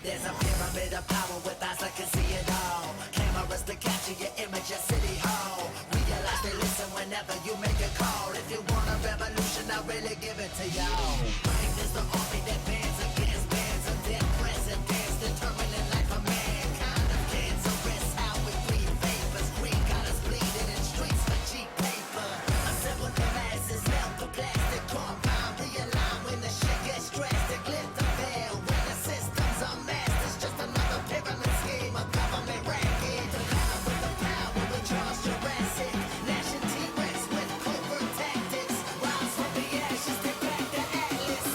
There's a pyramid of power with eyes that can see it all. Cameras to capture your image at City Hall. Realize they listen whenever you make a call. If you want a revolution, I'll really give it to y'all. Mine is the army that bands against bands of dead presidents, determining life of mankind of cancerous. How we breathe vapors, green got us bleeding in streets for cheap paper. Assemble the masses, melt the plastic compound, realign when the shit gets drastic. Lift the veil when the systems are masters. Just another pyramid scheme, a government racket. The power with the power with Charles Jurassic. Gnashing T-Rex with covert tactics. Rise from the ashes, take back the atlas.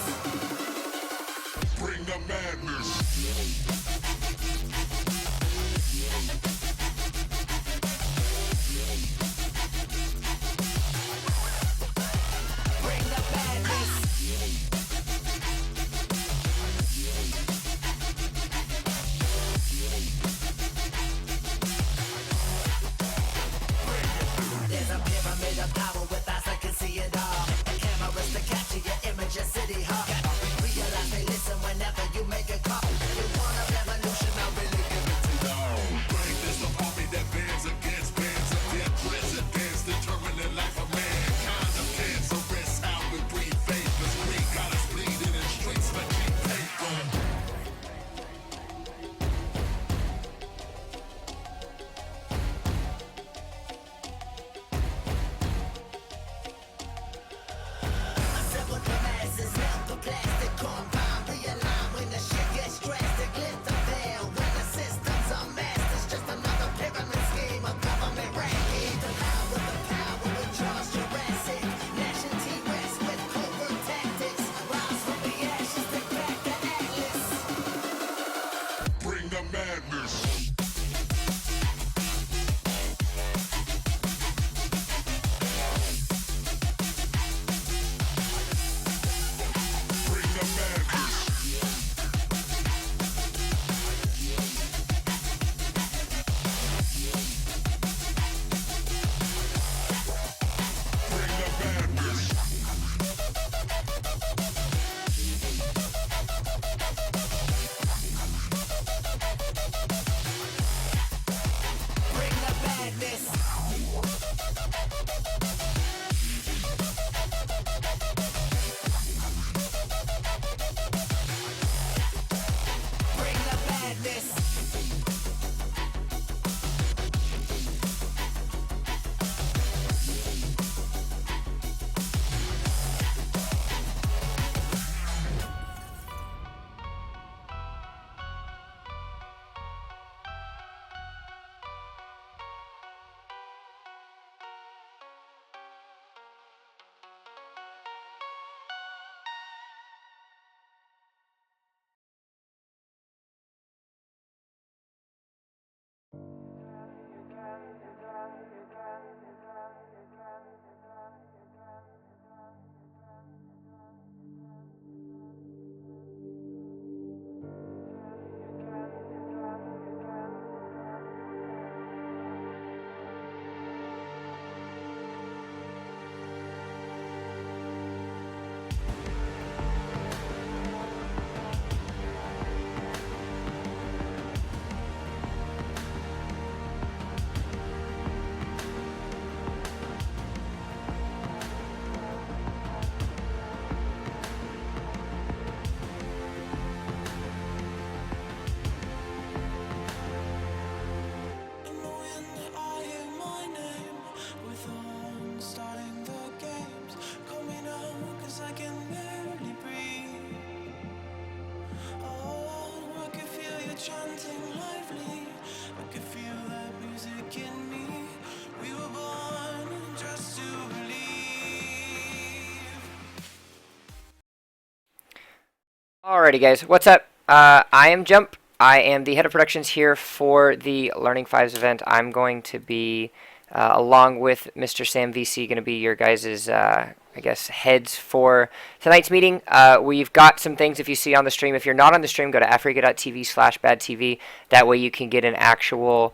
Alrighty, guys, what's up? I am Jump. I am the head of productions here for the Learning Fives event. I'm going to be, along with Mr. Sam VC, going to be your guys' I guess, heads for tonight's meeting. We've got some things if you see on the stream. If you're not on the stream, go to africa.tv/badtv. That way you can get an actual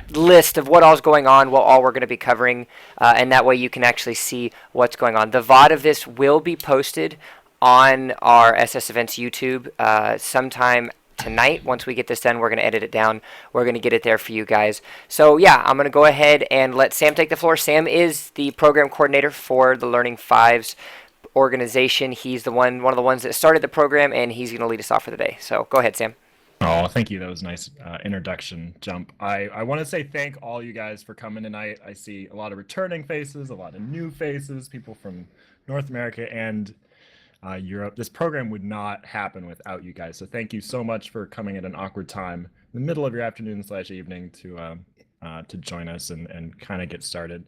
list of what all's going on, what all we're going to be covering, and that way you can actually see what's going on. The VOD of this will be posted on our SS Events YouTube sometime tonight. Once we get this done, we're going to edit it down. We're going to get it there for you guys. So yeah, I'm going to go ahead and let Sam take the floor. Sam is the program coordinator for the Learning Fives organization. He's one of the ones that started the program, and he's going to lead us off for the day. So go ahead, Sam. Oh, thank you. That was a nice introduction, Jump. I want to say thank all you guys for coming tonight. I see a lot of returning faces, a lot of new faces, people from North America and Europe. This program would not happen without you guys. So thank you so much for coming at an awkward time in the middle of your afternoon/evening to join us and kind of get started.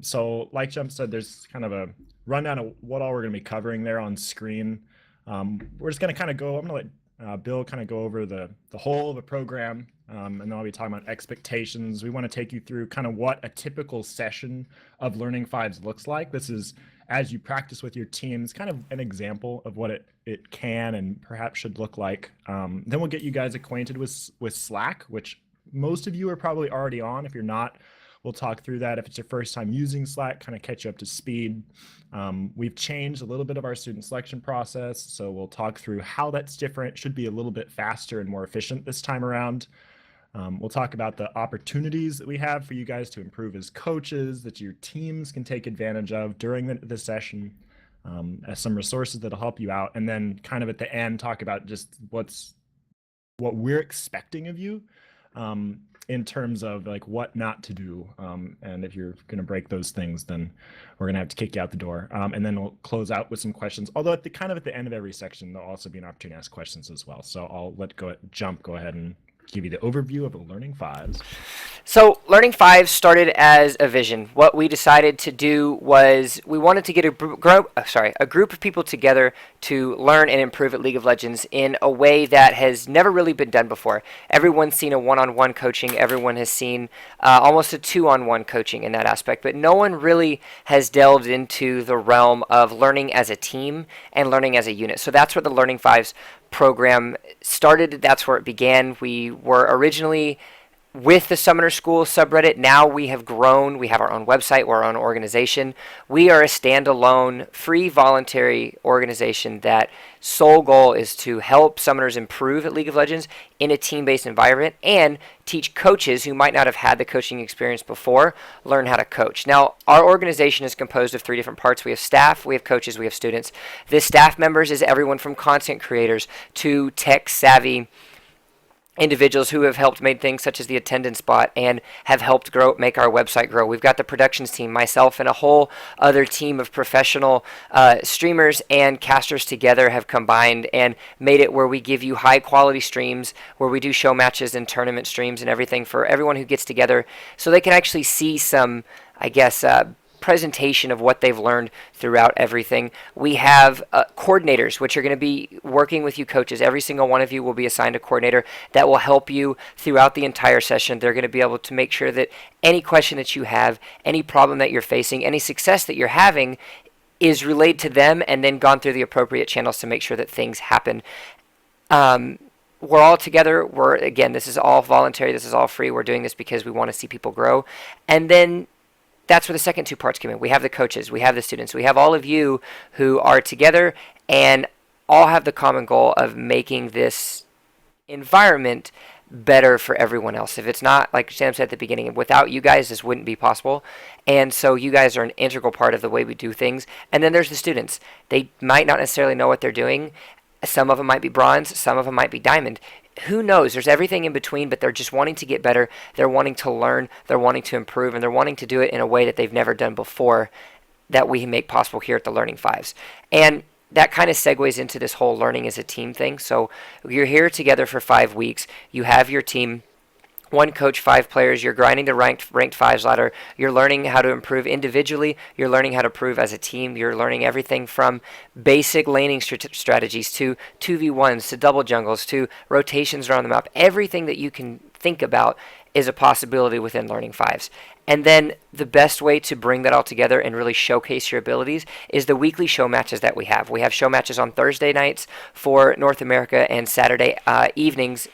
So like Jump said, there's kind of a rundown of what all we're going to be covering there on screen. We're just going to kind of go, I'm going to let Bill kind of go over the whole of the program, and then I'll be talking about expectations. We want to take you through kind of what a typical session of Learning Fives looks like. This is as you practice with your teams, kind of an example of what it can and perhaps should look like. Then we'll get you guys acquainted with Slack, which most of you are probably already on. If you're not, we'll talk through that. If it's your first time using Slack, kind of catch you up to speed. We've changed a little bit of our student selection process, so we'll talk through how that's different. Should be a little bit faster and more efficient this time around. We'll talk about the opportunities that we have for you guys to improve as coaches, that your teams can take advantage of during the session, as some resources that'll help you out. And then kind of at the end, talk about just what we're expecting of you in terms of like what not to do. And if you're going to break those things, then we're going to have to kick you out the door. And then we'll close out with some questions. Although at the end of every section, there'll also be an opportunity to ask questions as well. So I'll let Jump go ahead and give you the overview of the Learning Fives. So Learning Fives started as a vision. What we decided to do was we wanted to get a group of people together to learn and improve at League of Legends in a way that has never really been done before. Everyone's seen a one-on-one coaching. Everyone has seen almost a two-on-one coaching in that aspect, but no one really has delved into the realm of learning as a team and learning as a unit. So that's where the Learning Fives program started. That's where it began. We were originally with the Summoner School subreddit. Now we have grown. We have our own website. We're our own organization. We are a standalone, free, voluntary organization that sole goal is to help summoners improve at League of Legends in a team-based environment and teach coaches who might not have had the coaching experience before learn how to coach. Now, our organization is composed of 3 different parts. We have staff, we have coaches, we have students. The staff members is everyone from content creators to tech-savvy individuals who have helped make things such as the attendance bot and have helped make our website grow. We've got the productions team, myself and a whole other team of professional streamers and casters together have combined and made it where we give you high quality streams, where we do show matches and tournament streams and everything for everyone who gets together so they can actually see some, I guess, presentation of what they've learned throughout everything. We have coordinators, which are going to be working with you coaches. Every single one of you will be assigned a coordinator that will help you throughout the entire session. They're going to be able to make sure that any question that you have, any problem that you're facing, any success that you're having is relayed to them and then gone through the appropriate channels to make sure that things happen. We're all together. Again, this is all voluntary. This is all free. We're doing this because we want to see people grow. And then that's where the second 2 parts come in. We have the coaches, we have the students, we have all of you who are together and all have the common goal of making this environment better for everyone else. If it's not, like Sam said at the beginning, without you guys, this wouldn't be possible. And so you guys are an integral part of the way we do things. And then there's the students. They might not necessarily know what they're doing. Some of them might be bronze, some of them might be diamond. Who knows? There's everything in between, but they're just wanting to get better. They're wanting to learn. They're wanting to improve, and they're wanting to do it in a way that they've never done before that we make possible here at the Learning Fives. And that kind of segues into this whole learning as a team thing. So you're here together for 5 weeks. You have your team. one coach, 5 players. You're grinding the ranked fives ladder. You're learning how to improve individually. You're learning how to improve as a team. You're learning everything from basic laning strategies to 2v1s to double jungles to rotations around the map. Everything that you can think about is a possibility within Learning Fives. And then the best way to bring that all together and really showcase your abilities is the weekly show matches that we have. We have show matches on Thursday nights for North America and Saturday evenings,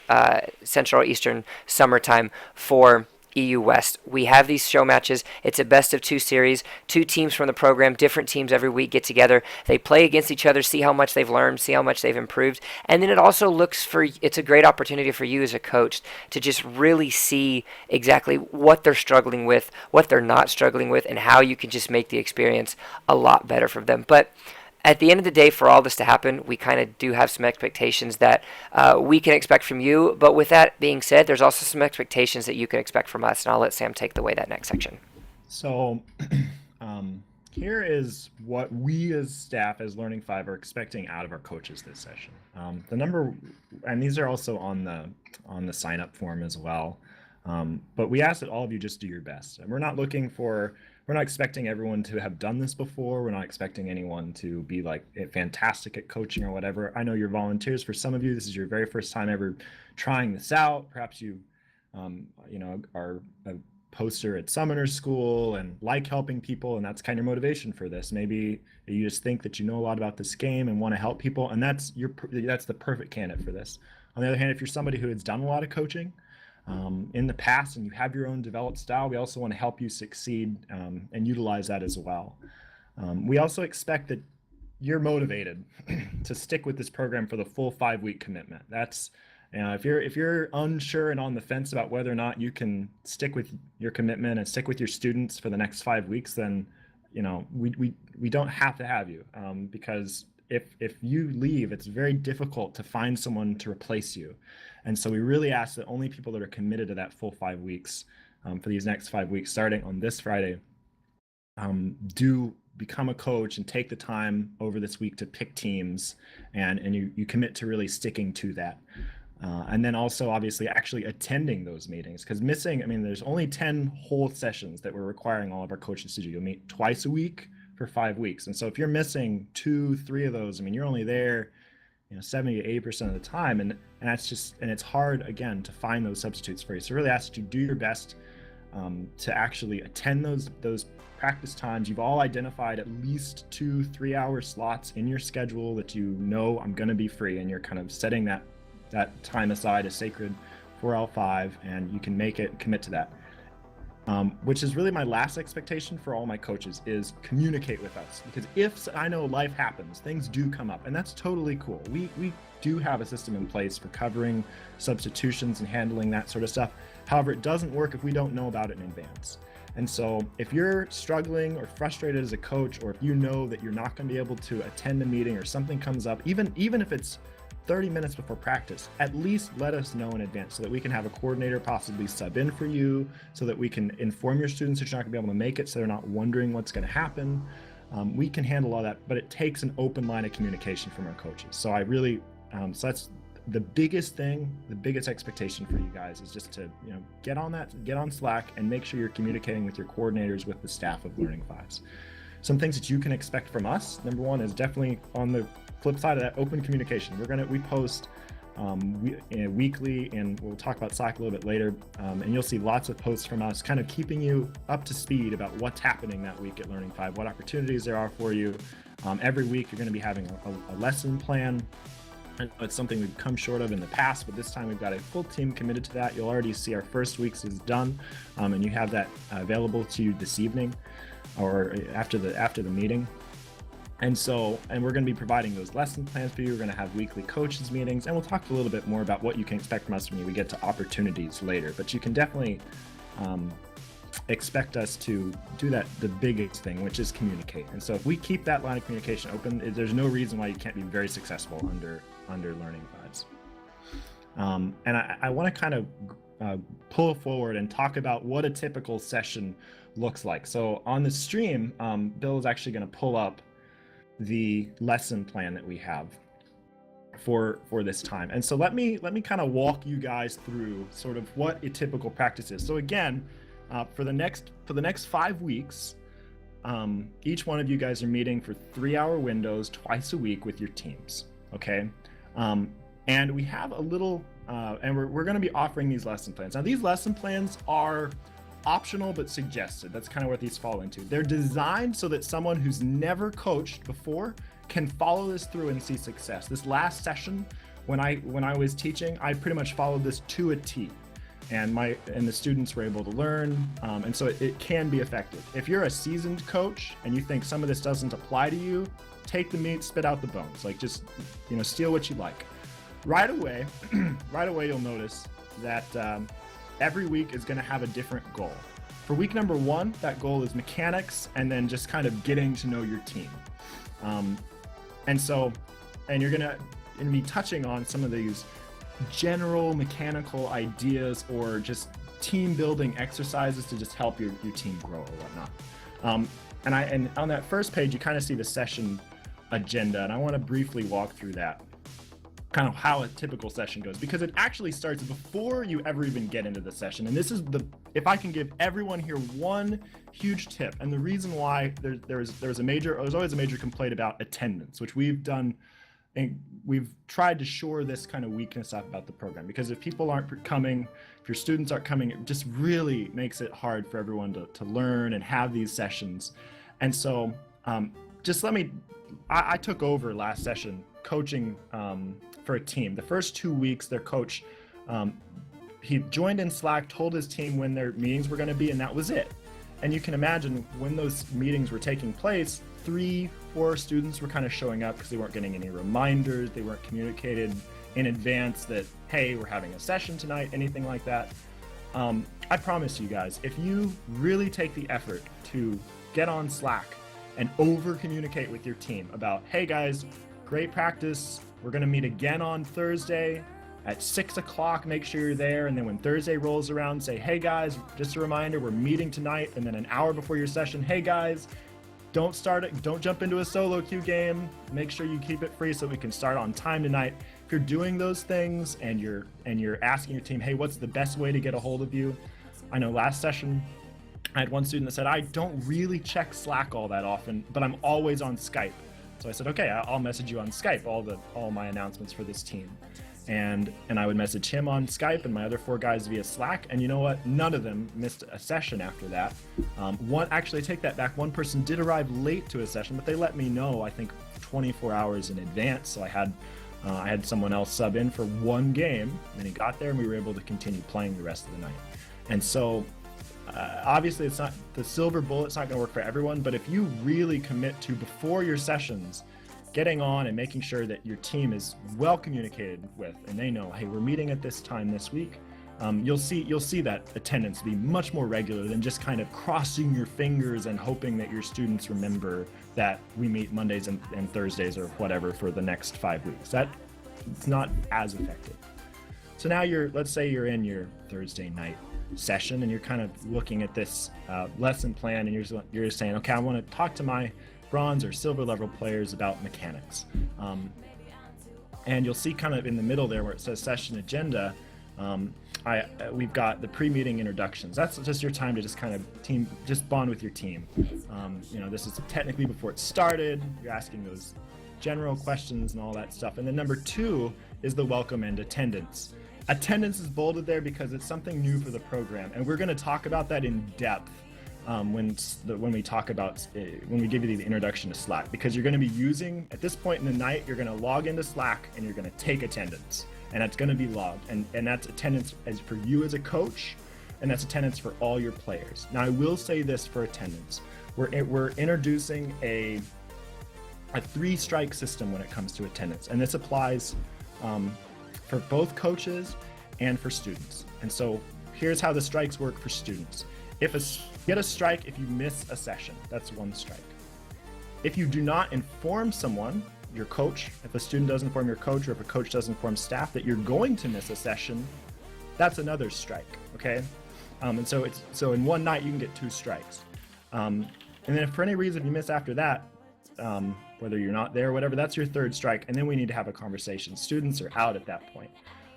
Central Eastern summertime for EU West. We have these show matches. It's a best of 2 series. 2 teams from the program, different teams every week get together. They play against each other, see how much they've learned, see how much they've improved. And then it also it's a great opportunity for you as a coach to just really see exactly what they're struggling with, what they're not struggling with, and how you can just make the experience a lot better for them. But at the end of the day, for all this to happen, we kind of do have some expectations that we can expect from you. But with that being said, there's also some expectations that you can expect from us. And I'll let Sam take the next section. So here is what we as staff, as Learning Five, are expecting out of our coaches this session. The number, and these are also on the sign up form as well. But we ask that all of you just do your best. And we're not expecting everyone to have done this before. We're not expecting anyone to be like fantastic at coaching or whatever. I know you're volunteers. For some of you, this is your very first time ever trying this out. Perhaps you, are a poster at Summoner's School and like helping people, and that's kind of your motivation for this. Maybe you just think that you know a lot about this game and want to help people, and that's the perfect candidate for this. On the other hand, if you're somebody who has done a lot of coaching in the past and you have your own developed style, we also want to help you succeed and utilize that as well. We also expect that you're motivated to stick with this program for the full 5-week commitment. That's if you're unsure and on the fence about whether or not you can stick with your commitment and stick with your students for the next 5 weeks, then we don't have to have you, because if you leave, it's very difficult to find someone to replace you. And so we really ask that only people that are committed to that full 5 weeks for these next 5 weeks, starting on this Friday, do become a coach and take the time over this week to pick teams, and you commit to really sticking to that. And then also obviously actually attending those meetings, because there's only 10 whole sessions that we're requiring all of our coaches to do. You'll meet twice a week for 5 weeks. And so if you're missing 2-3 of those, you're only there 70 to 80% of the time, and it's hard again to find those substitutes for you. So really ask that you do your best to actually attend those practice times. You've all identified at least 2-3 hour slots in your schedule that I'm going to be free, and you're kind of setting that time aside as sacred for L5, and you can make it, commit to that. Which is really my last expectation for all my coaches, is communicate with us. Because if I know life happens, things do come up, and that's totally cool. We do have a system in place for covering substitutions and handling that sort of stuff. However, it doesn't work if we don't know about it in advance. And so if you're struggling or frustrated as a coach, or if you know that you're not going to be able to attend a meeting or something comes up, even if it's 30 minutes before practice, at least let us know in advance so that we can have a coordinator possibly sub in for you, so that we can inform your students that you're not going to be able to make it, so they're not wondering what's going to happen. We can handle all that, but it takes an open line of communication from our coaches. So I really, so that's the biggest thing, the biggest expectation for you guys, is just to get on Slack and make sure you're communicating with your coordinators, with the staff of Learning Fives. Some things that you can expect from us. Number one is definitely on the flip side of that, open communication. We post weekly, and we'll talk about Slack a little bit later, and you'll see lots of posts from us kind of keeping you up to speed about what's happening that week at Learning Five, what opportunities there are for you. Every week you're going to be having a lesson plan. It's something we've come short of in the past, but this time we've got a full team committed to that. You'll already see our first week's is done, and you have that available to you this evening or after the meeting. And we're going to be providing those lesson plans for you. We're going to have weekly coaches meetings, and we'll talk a little bit more about what you can expect from us when we get to opportunities later. But you can definitely expect us to do the biggest thing, which is communicate. And so if we keep that line of communication open, there's no reason why you can't be very successful under Learning Fives. And I want to kind of pull forward and talk about what a typical session looks like. So on the stream, Bill is actually going to pull up the lesson plan that we have. for this time. And so let me kind of walk you guys through sort of what a typical practice is. So again, for the next 5 weeks, each one of you guys are meeting for 3-hour windows twice a week with your teams. Okay, and we have a little, and we're going to be offering these lesson plans. Now these lesson plans are optional but suggested. That's kind of what these fall into. They're designed so that someone who's never coached before can follow this through and see success. This last session, when I was teaching, I pretty much followed this to a T, and the students were able to learn, and so it can be effective. If you're a seasoned coach and you think some of this doesn't apply to you, take the meat, spit out the bones. Like, just, steal what you like. Right away, you'll notice that every week is going to have a different goal. For week number 1, that goal is mechanics, and then just kind of getting to know your team. And you're gonna be touching on some of these general mechanical ideas or just team building exercises to just help your team grow or whatnot. And on that first page, you kind of see the session agenda, and I want to briefly walk through that, kind of how a typical session goes, because it actually starts before you ever even get into the session. And this is if I can give everyone here one huge tip, and the reason why there's always a major complaint about attendance, which we've done, and we've tried to shore this kind of weakness up about the program, because if people aren't coming, if your students aren't coming, it just really makes it hard for everyone to learn and have these sessions. And so I took over last session coaching for a team. The first 2 weeks, their coach, he joined in Slack, told his team when their meetings were going to be, and that was it. And you can imagine when those meetings were taking place, 3-4 students were kind of showing up because they weren't getting any reminders, they weren't communicated in advance that, hey, we're having a session tonight, anything like that. I promise you guys, if you really take the effort to get on Slack and over communicate with your team about, hey guys, great practice, we're going to meet again on Thursday at 6 o'clock, make sure you're there. And then when Thursday rolls around, say, hey guys, just a reminder, we're meeting tonight. And then an hour before your session, hey guys, don't jump into a solo queue game. Make sure you keep it free so we can start on time tonight. If you're doing those things and you're asking your team, hey, what's the best way to get a hold of you? I know last session, I had one student that said, I don't really check Slack all that often, but I'm always on Skype. So I said, okay, I'll message you on Skype, all my announcements for this team. And I would message him on Skype and my other 4 guys via Slack. And you know what? None of them missed a session after that. Actually, I take that back. One person did arrive late to a session, but they let me know, I think, 24 hours in advance. So I had someone else sub in for 1 game, and he got there, and we were able to continue playing the rest of the night. And so, obviously, it's not the silver bullet's not going to work for everyone. But if you really commit to, before your sessions, getting on and making sure that your team is well communicated with, and they know, hey, we're meeting at this time this week, you'll see that attendance be much more regular than just kind of crossing your fingers and hoping that your students remember that we meet Mondays and Thursdays or whatever for the next 5 weeks. It's not as effective. So now let's say you're in your Thursday night session and you're kind of looking at this lesson plan, and you're just saying, okay, I want to talk to my bronze or silver level players about mechanics. And you'll see kind of in the middle there where it says session agenda, we've got the pre-meeting introductions. That's just your time to just kind of bond with your team. This is technically before it started. You're asking those general questions and all that stuff. And then number 2 is the welcome and attendance. Attendance is bolded there because it's something new for the program, and we're going to talk about that in depth when we talk about when we give you the introduction to Slack, because you're going to be using, at this point in the night, you're going to log into Slack and you're going to take attendance, and that's going to be logged, and that's attendance as for you as a coach, and that's attendance for all your players. Now, I will say this for attendance: we're introducing a 3-strike system when it comes to attendance, and this applies for both coaches and for students. And so here's how the strikes work for students. Get a strike if you miss a session. That's 1 strike. If you do not inform someone, your coach, if a student doesn't inform your coach, or if a coach doesn't inform staff that you're going to miss a session, that's another strike, okay? And so in one night you can get 2 strikes. And then if for any reason you miss after that, whether you're not there, whatever, that's your third strike. And then we need to have a conversation. Students are out at that point.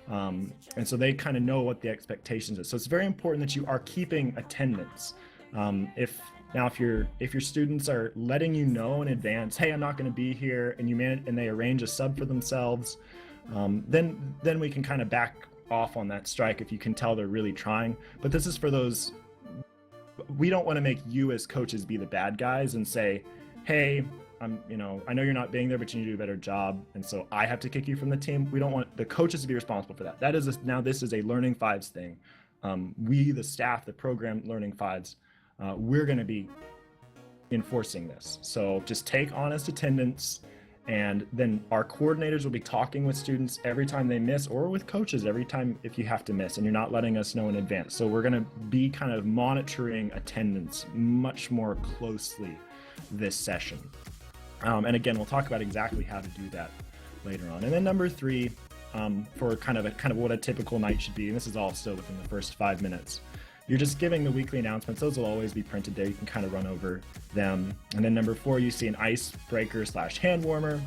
And so they kind of know what the expectations is. So it's very important that you are keeping attendance. If your students are letting you know in advance, hey, I'm not going to be here, and they arrange a sub for themselves, then we can kind of back off on that strike if you can tell they're really trying. But this is for those. We don't want to make you as coaches be the bad guys and say, hey, I know you're not being there, but you need to do a better job, and so I have to kick you from the team. We don't want the coaches to be responsible for that. This is a Learning Fives thing. We, the staff, the program Learning Fives, we're going to be enforcing this. So just take honest attendance, and then our coordinators will be talking with students every time they miss, or with coaches every time if you have to miss and you're not letting us know in advance. So we're going to be kind of monitoring attendance much more closely this session. And again, we'll talk about exactly how to do that later on. And then number 3, for kind of what a typical night should be, and this is all still within the first 5 minutes, you're just giving the weekly announcements. Those will always be printed there. You can kind of run over them. And then number 4, you see an icebreaker / hand warmer.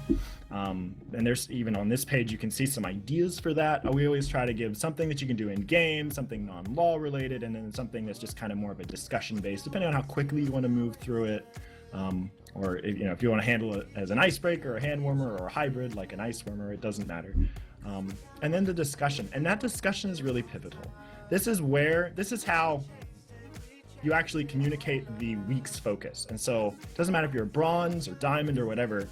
And there's, even on this page, you can see some ideas for that. We always try to give something that you can do in game, something non-law related, and then something that's just kind of more of a discussion based, depending on how quickly you want to move through it. Or if you want to handle it as an icebreaker, a hand warmer, or a hybrid like an ice warmer, it doesn't matter. And then the discussion, and that discussion is really pivotal. This is how you actually communicate the week's focus. And so it doesn't matter if you're a bronze or diamond or whatever,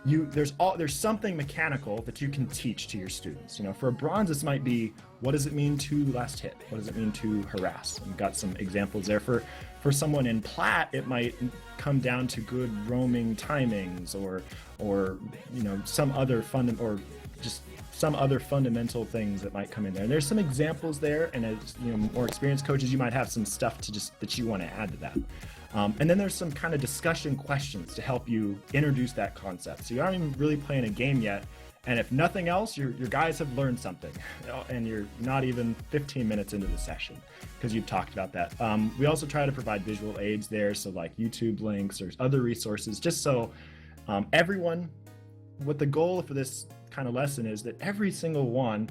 there's something mechanical that you can teach to your students. For a bronze, this might be, what does it mean to last hit? What does it mean to harass? And we've got some examples there. For someone in plat, it might come down to good roaming timings, or some other fundamental things that might come in there. And there's some examples there, and as more experienced coaches, you might have some stuff that you want to add to that. And then there's some kind of discussion questions to help you introduce that concept. So you aren't even really playing a game yet, and if nothing else, your guys have learned something, and you're not even 15 minutes into the session because you've talked about that. We also try to provide visual aids there, so like YouTube links or other resources, just so everyone, what the goal for this kind of lesson is that every single one,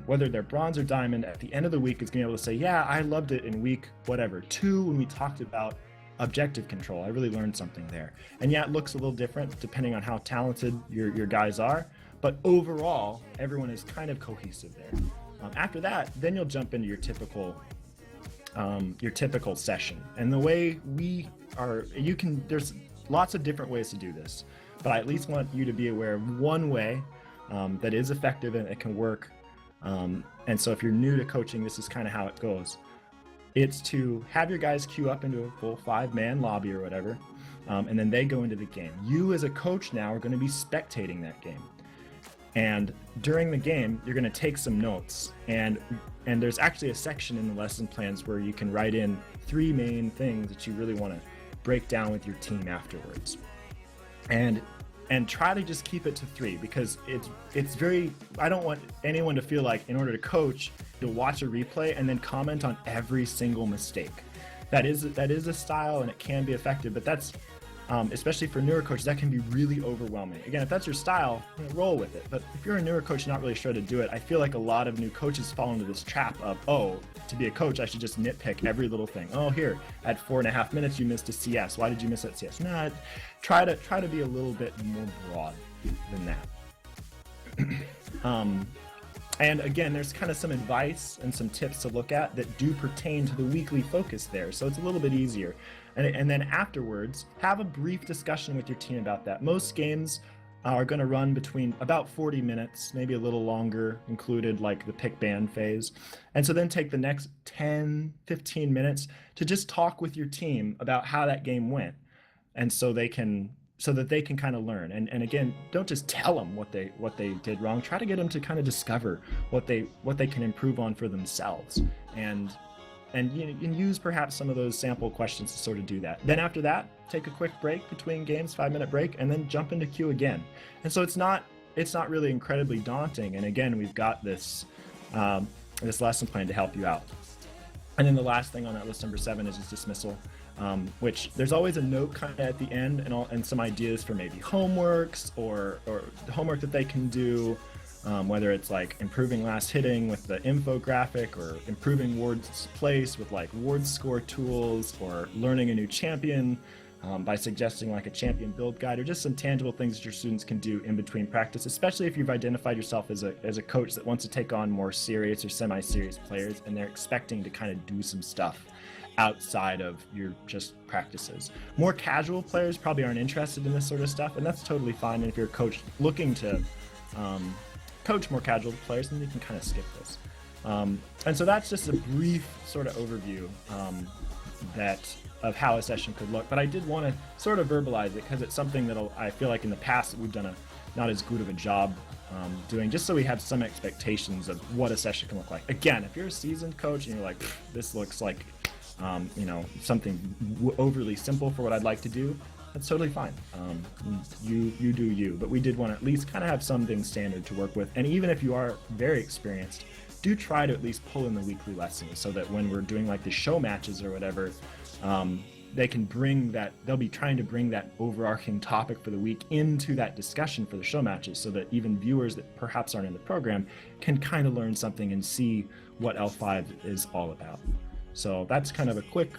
whether they're bronze or diamond, at the end of the week is going to be able to say, yeah, I loved it in week 2 when we talked about objective control. I really learned something there. And yeah, it looks a little different depending on how talented your guys are, but overall, everyone is kind of cohesive there. After that, then you'll jump into your typical session. And the way there's lots of different ways to do this, but I at least want you to be aware of one way that is effective and it can work. And so if you're new to coaching, this is kind of how it goes. It's to have your guys queue up into a full 5-man lobby or whatever, and then they go into the game. You as a coach now are going to be spectating that game. And during the game, you're going to take some notes. And there's actually a section in the lesson plans where you can write in 3 main things that you really want to break down with your team afterwards. And try to just keep it to 3, because it's very, I don't want anyone to feel like in order to coach, you'll watch a replay and then comment on every single mistake. That is a style, and it can be effective, but that's, especially for newer coaches, that can be really overwhelming. Again, if that's your style, roll with it. But if you're a newer coach, not really sure to do it, I feel like a lot of new coaches fall into this trap of, to be a coach, I should just nitpick every little thing. Here, at 4.5 minutes, you missed a CS. Why did you miss that CS? Nah, try to be a little bit more broad than that. And again, there's kind of some advice and some tips to look at that do pertain to the weekly focus there, so it's a little bit easier. And then afterwards, have a brief discussion with your team about that. Most games are going to run between about 40 minutes, maybe a little longer, included like the pick band phase. And so then take the next 10, 15 minutes to just talk with your team about how that game went. And so that they can kind of learn. And again, don't just tell them what they did wrong. Try to get them to kind of discover what they can improve on for themselves. And you can use perhaps some of those sample questions to sort of do that. Then after that, take a quick break between games, 5-minute break, and then jump into queue again. And so it's not really incredibly daunting. And again, we've got this lesson plan to help you out. And then the last thing on that list, number 7, is dismissal. which there's always a note kind of at the end and some ideas for maybe homeworks or homework that they can do, whether it's like improving last hitting with the infographic or improving Ward's place with like Ward score tools or learning a new champion by suggesting like a champion build guide or just some tangible things that your students can do in between practice, especially if you've identified yourself as a coach that wants to take on more serious or semi-serious players and they're expecting to kind of do some stuff outside of your just practices. More casual players probably aren't interested in this sort of stuff, and that's totally fine. And if you're a coach looking to coach more casual players, then you can kind of skip this. And so that's just a brief sort of overview of how a session could look. But I did want to sort of verbalize it because it's something that I feel like in the past we've done not as good of a job doing, just so we have some expectations of what a session can look like. Again, if you're a seasoned coach and you're like, this looks like something overly simple for what I'd like to do, that's totally fine. You do you, but we did want to at least kind of have something standard to work with. And even if you are very experienced, do try to at least pull in the weekly lessons so that when we're doing like the show matches or whatever, they can bring that, they'll be trying to bring that overarching topic for the week into that discussion for the show matches so that even viewers that perhaps aren't in the program can kind of learn something and see what L5 is all about. So that's kind of a quick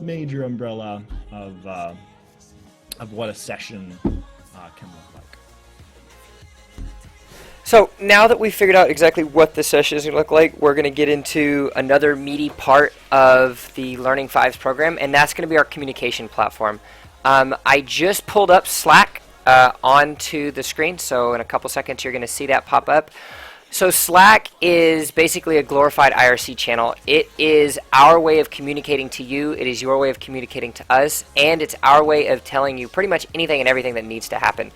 major umbrella of what a session can look like. So now that we've figured out exactly what the session is going to look like, we're going to get into another meaty part of the Learning Fives program, and that's going to be our communication platform. I just pulled up Slack onto the screen, so in a couple seconds you're going to see that pop up. So Slack is basically a glorified IRC channel. It is our way of communicating to you, it is your way of communicating to us, and it's our way of telling you pretty much anything and everything that needs to happen.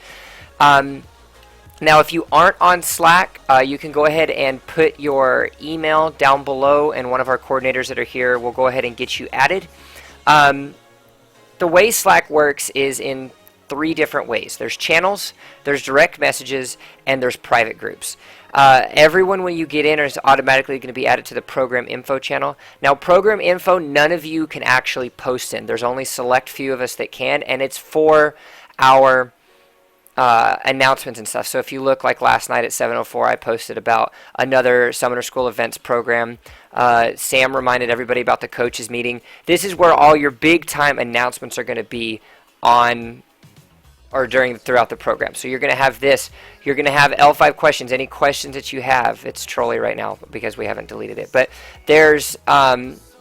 Now, if you aren't on Slack, you can go ahead and put your email down below, and one of our coordinators that are here will go ahead and get you added. The way Slack works is in 3 different ways. There's channels, there's direct messages, and there's private groups. Everyone, when you get in, is automatically going to be added to the program info channel. Now, program info, none of you can actually post in. There's only select few of us that can, and it's for our announcements and stuff. So if you look, like last night at 7:04, I posted about another Summoner School events program. Sam reminded everybody about the coaches meeting. This is where all your big time announcements are going to be on or throughout the program. So you're going to have this. You're going to have L5 questions. Any questions that you have. It's trolly right now because we haven't deleted it. But there's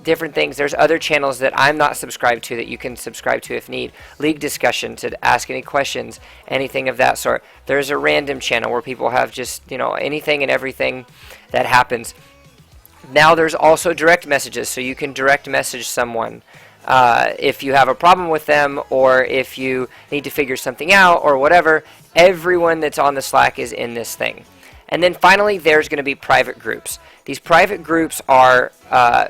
different things. There's other channels that I'm not subscribed to that you can subscribe to if need. League discussion to ask any questions, anything of that sort. There's a random channel where people have just, anything and everything that happens. Now there's also direct messages, so you can direct message someone if you have a problem with them or if you need to figure something out or whatever. Everyone that's on the Slack is in this thing. And then finally, there's going to be private groups. These private groups are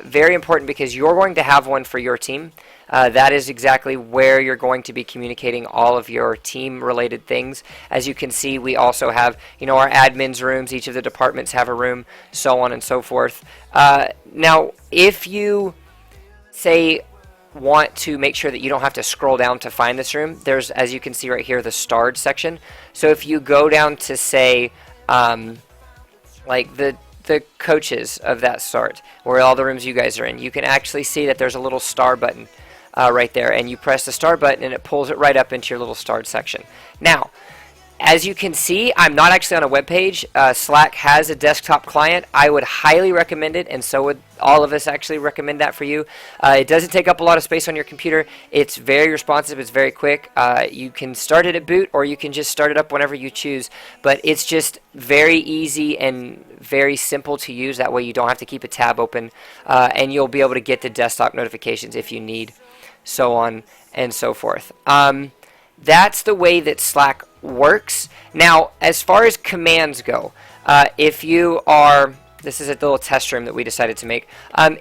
very important because you're going to have one for your team. That is exactly where you're going to be communicating all of your team-related things. As you can see, we also have, our admins' rooms. Each of the departments have a room, so on and so forth. Now, if you, say, want to make sure that you don't have to scroll down to find this room, there's, as you can see right here, the starred section. So if you go down to, say, like the coaches of that sort, where all the rooms you guys are in, you can actually see that there's a little star button right there, and you press the star button and it pulls it right up into your little starred section. Now, as you can see, I'm not actually on a web page. Slack has a desktop client. I would highly recommend it, and so would all of us actually recommend that for you. It doesn't take up a lot of space on your computer. It's very responsive. It's very quick. You can start it at boot, or you can just start it up whenever you choose. But it's just very easy and very simple to use. That way you don't have to keep a tab open, and you'll be able to get the desktop notifications if you need, so on and so forth. That's the way that Slack works. Now, as far as commands go, if you are, this is a little test room that we decided to make.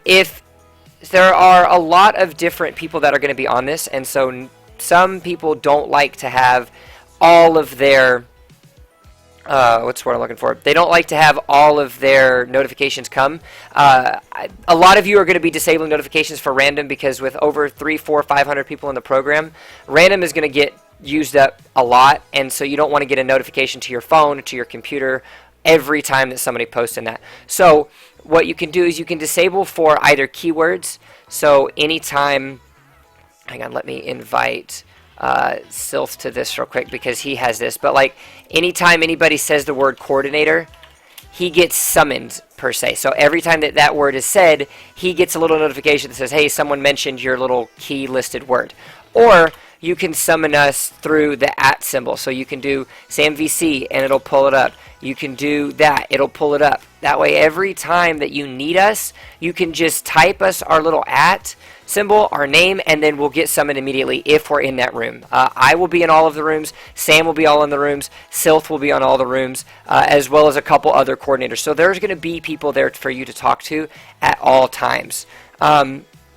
If there are a lot of different people that are going to be on this, and so some people don't like to have all of their what's the word I'm looking for? They don't like to have all of their notifications come. A lot of you are going to be disabling notifications for random because with over 300, 400, 500 people in the program, random is going to get used up a lot, and so you don't want to get a notification to your phone or to your computer every time that somebody posts in that. So what you can do is you can disable for either keywords. So anytime, hang on, let me invite Sylph to this real quick because he has this, but like anytime anybody says the word coordinator, he gets summoned per se. So every time that that word is said, he gets a little notification that says, hey, someone mentioned your little key listed word. Or you can summon us through the @ symbol. So you can do SamVC and it'll pull it up. You can do that, it'll pull it up. That way every time that you need us, you can just type us our little @ symbol, our name, and then we'll get summoned immediately if we're in that room. I will be in all of the rooms, Sam will be all in the rooms, Sylph will be on all the rooms, as well as a couple other coordinators. So there's going to be people there for you to talk to at all times.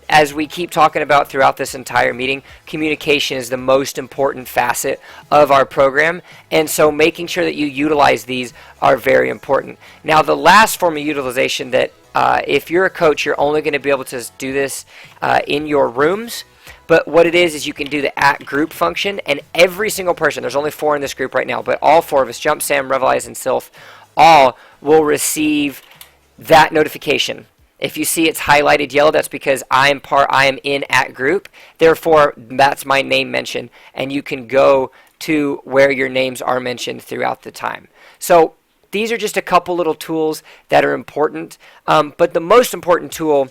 As we keep talking about throughout this entire meeting, communication is the most important facet of our program, and so making sure that you utilize these are very important. Now, the last form of utilization that if you're a coach, you're only going to be able to do this in your rooms, but what it is you can do the @group function, and every single person, there's only 4 in this group right now, but all 4 of us, Jump, Sam, Revelize, and Sylph, all will receive that notification. If you see it's highlighted yellow, that's because I am in @group. Therefore, that's my name mentioned, and you can go to where your names are mentioned throughout the time. So these are just a couple little tools that are important, but the most important tool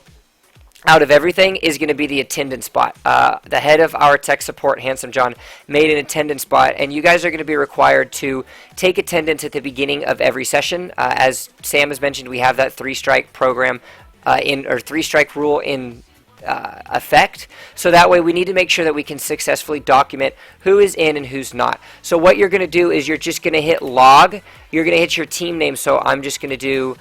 out of everything is going to be the attendance bot. The head of our tech support, Handsome John, made an attendance bot, and you guys are going to be required to take attendance at the beginning of every session. As Sam has mentioned, we have that 3-strike program or 3-strike rule in effect. So that way we need to make sure that we can successfully document who is in and who's not. So what you're going to do is you're just going to hit log. You're going to hit your team name. So I'm just going to do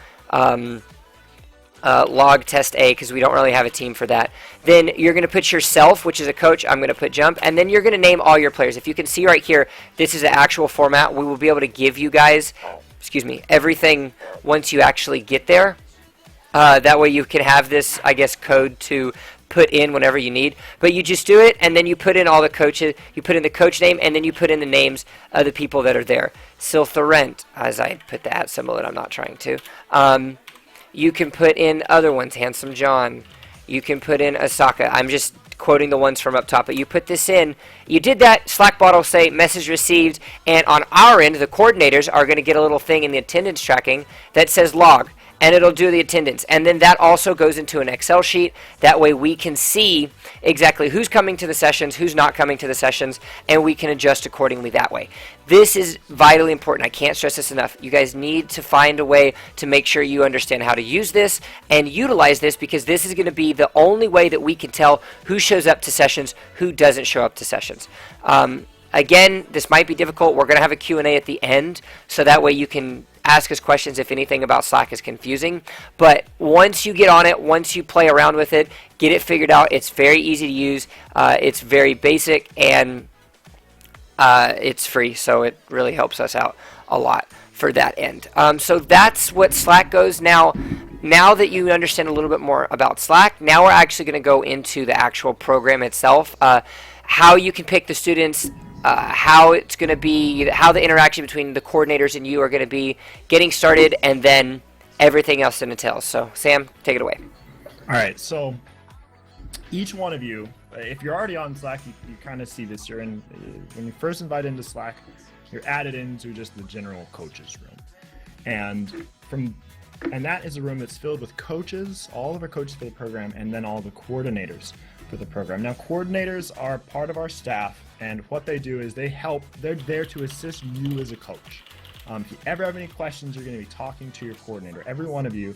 log test A because we don't really have a team for that. Then you're going to put yourself, which is a coach. I'm going to put Jump, and then you're going to name all your players. If you can see right here, this is the actual format. We will be able to give you guys, everything once you actually get there. That way you can have this, I guess, code to put in whenever you need. But you just do it, and then you put in all the coaches. You put in the coach name, and then you put in the names of the people that are there. Sylph, as I put the @ symbol, and I'm not trying to. You can put in other ones, Handsome John. You can put in Asaka. I'm just quoting the ones from up top, but you put this in. You did that, Slackbot will say message received, and on our end, the coordinators are going to get a little thing in the attendance tracking that says log, and it'll do the attendance. And then that also goes into an Excel sheet. That way we can see exactly who's coming to the sessions, who's not coming to the sessions, and we can adjust accordingly that way. This is vitally important. I can't stress this enough. You guys need to find a way to make sure you understand how to use this and utilize this, because this is going to be the only way that we can tell who shows up to sessions, who doesn't show up to sessions. Again, this might be difficult. We're going to have a Q&A at the end, so that way you can ask us questions if anything about Slack is confusing. But once you get on it, once you play around with it, get it figured out. It's very easy to use. It's very basic, and it's free, so it really helps us out a lot for that end. So that's what Slack goes. Now that you understand a little bit more about Slack, now we're actually going to go into the actual program itself, how you can pick the students, how it's going to be, how the interaction between the coordinators and you are going to be, getting started, and then everything else it entails. So, Sam, take it away. All right, so each one of you, if you're already on Slack, you kind of see this. You're in, when you first invite into Slack, you're added into just the general coaches room. And that is a room that's filled with coaches, all of our coaches for the program, and then all the coordinators for the program. Now, coordinators are part of our staff, and what they do is they're there to assist you as a coach. If you ever have any questions, you're going to be talking to your coordinator. Every one of you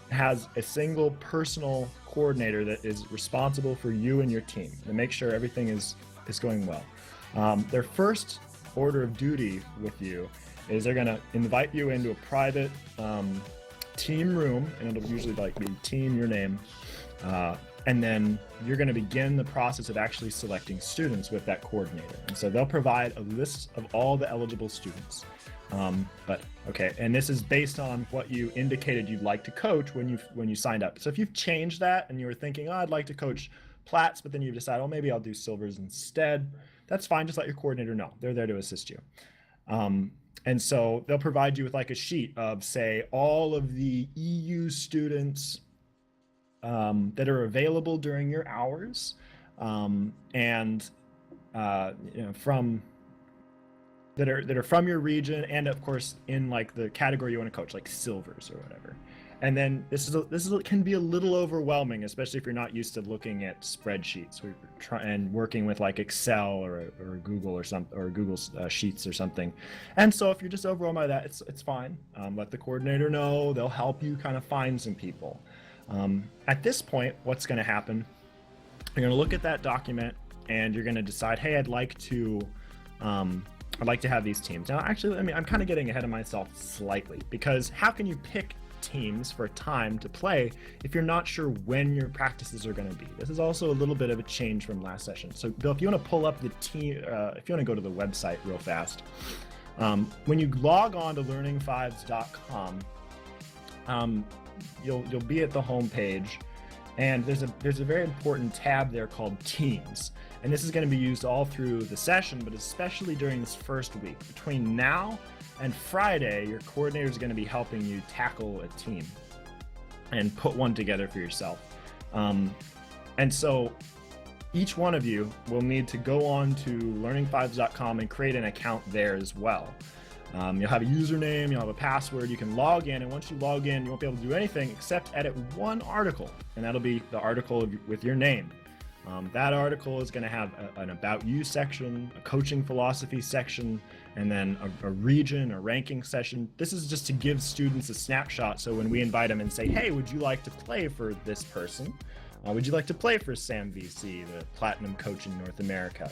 has a single personal coordinator that is responsible for you and your team to make sure everything is going well. Their first order of duty with you is they're going to invite you into a private team room, and it'll usually be team, your name, And then you're going to begin the process of actually selecting students with that coordinator. And so they'll provide a list of all the eligible students. And this is based on what you indicated you'd like to coach when you signed up. So if you've changed that and you were thinking, oh, I'd like to coach Plats, but then you've decided, oh, maybe I'll do Silvers instead, that's fine. Just let your coordinator know. They're there to assist you. And so they'll provide you with like a sheet of, say, all of the EU students that are available during your hours, from that are from your region, and of course in like the category you want to coach, like Silvers or whatever. And then this can be a little overwhelming, especially if you're not used to looking at spreadsheets and working with like Excel or Google or Google Sheets or something. And so if you're just overwhelmed by that, it's fine. Let the coordinator know. They'll help you kind of find some people. At this point, what's going to happen? You're going to look at that document and you're going to decide, hey, I'd like to have these teams. Now, actually, I'm kind of getting ahead of myself slightly, because how can you pick teams for a time to play if you're not sure when your practices are going to be? This is also a little bit of a change from last session. So Bill, if you want to pull up the team, if you want to go to the website real fast, when you log on to learning5s.com, you'll be at the home page, and there's a very important tab there called Teams, and this is going to be used all through the session, but especially during this first week. Between now and Friday, your coordinator is going to be helping you tackle a team and put one together for yourself. And so each one of you will need to go on to learning5s.com and create an account there as well. You'll have a username, you'll have a password, you can log in, and once you log in, you won't be able to do anything except edit one article, and that'll be the article with your name. That article is going to have an About You section, a coaching philosophy section, and then a region, a ranking session. This is just to give students a snapshot, so when we invite them and say, hey, would you like to play for this person? Would you like to play for Sam VC, the platinum coach in North America?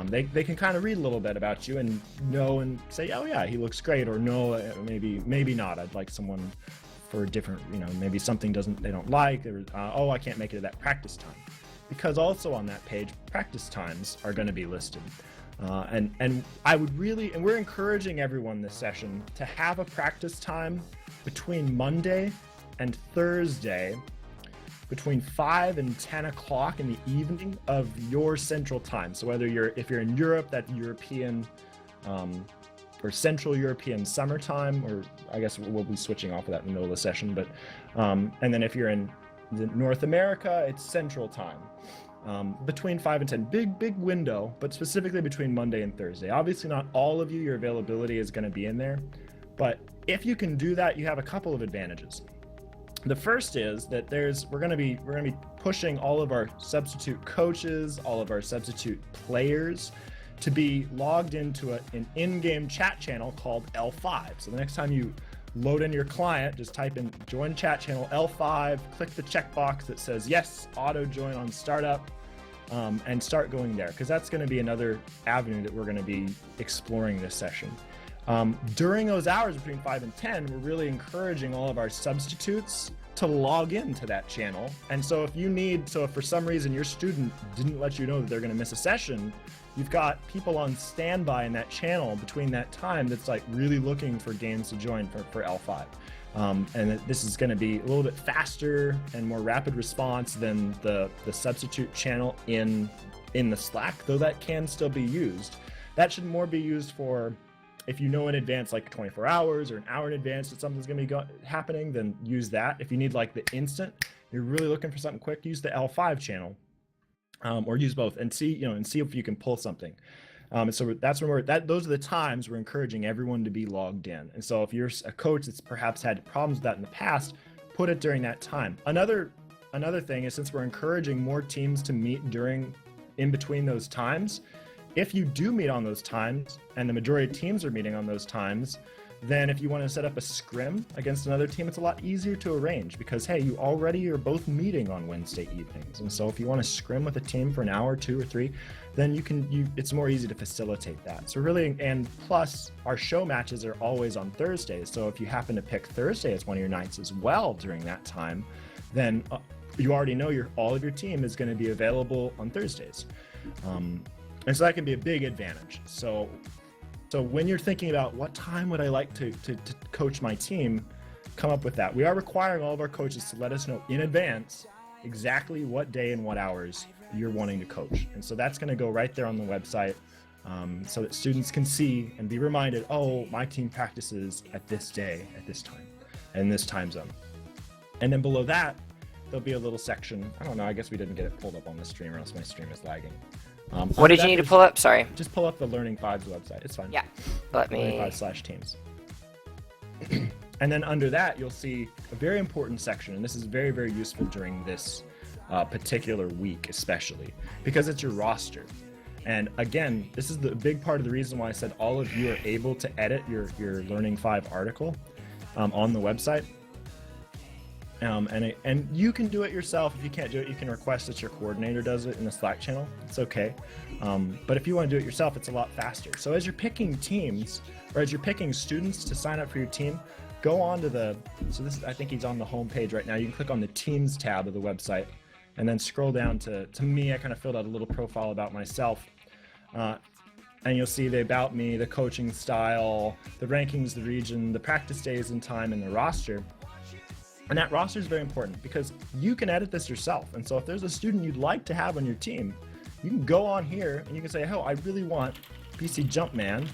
They can kind of read a little bit about you and know and say, oh yeah, he looks great, or no, maybe not. I'd like someone for a different, maybe something they don't like, or oh, I can't make it at that practice time. Because also on that page, practice times are going to be listed. And we're encouraging everyone this session to have a practice time between Monday and Thursday, between 5 and 10 o'clock in the evening of your central time. So if you're in Europe, that European or Central European summertime, or I guess we'll be switching off of that in the middle of the session. But and then if you're in North America, it's Central time. Between 5 and 10, big window, but specifically between Monday and Thursday. Obviously not all of you, your availability is going to be in there, but if you can do that, you have a couple of advantages. The first is that we're going to be pushing all of our substitute coaches, all of our substitute players to be logged into an in-game chat channel called L5. So the next time you load in your client, just type in join chat channel L5, click the checkbox that says yes, auto join on startup, and start going there, because that's going to be another avenue that we're going to be exploring this session. During those hours between 5 and 10, we're really encouraging all of our substitutes to log into that channel. And so if for some reason your student didn't let you know that they're going to miss a session, you've got people on standby in that channel between that time that's like really looking for games to join for L5. And this is going to be a little bit faster and more rapid response than the substitute channel in the Slack, though that can still be used. That should more be used for if you know in advance, like 24 hours or an hour in advance that something's going to be happening, then use that. If you need like the instant, you're really looking for something quick, use the L5 channel, or use both and see if you can pull something. So that's when those are the times we're encouraging everyone to be logged in. And so if you're a coach that's perhaps had problems with that in the past, put it during that time. Another thing is, since we're encouraging more teams to meet in between those times, if you do meet on those times and the majority of teams are meeting on those times, then if you want to set up a scrim against another team, it's a lot easier to arrange, because hey, you already are both meeting on Wednesday evenings. And so if you want to scrim with a team for an hour, 2 or 3, then it's more easy to facilitate that. So really, and plus our show matches are always on Thursdays. So if you happen to pick Thursday as one of your nights as well during that time, then you already know all of your team is going to be available on Thursdays. And so that can be a big advantage. So when you're thinking about what time would I like to coach my team, come up with that. We are requiring all of our coaches to let us know in advance exactly what day and what hours you're wanting to coach. And so that's going to go right there on the website, so that students can see and be reminded, oh, my team practices at this day, at this time, and this time zone. And then below that, there'll be a little section. I don't know, I guess we didn't get it pulled up on the stream, or else my stream is lagging. What did you need to pull up? Sorry. Just pull up the Learning Fives website. It's fine. Yeah. Let me. Learning5/teams. And then under that, you'll see a very important section, and this is very, very useful during this particular week, especially because it's your roster. And again, this is the big part of the reason why I said all of you are able to edit your Learning 5 article on the website. And you can do it yourself. If you can't do it, you can request that your coordinator does it in the Slack channel. It's okay. But if you want to do it yourself, it's a lot faster. So as you're picking teams, or as you're picking students to sign up for your team, go on to I think he's on the home page right now. You can click on the Teams tab of the website and then scroll down to me. I kind of filled out a little profile about myself. And you'll see the About Me, the coaching style, the rankings, the region, the practice days and time, and the roster. And that roster is very important because you can edit this yourself. And so if there's a student you'd like to have on your team, you can go on here and you can say, oh, I really want BC Jumpman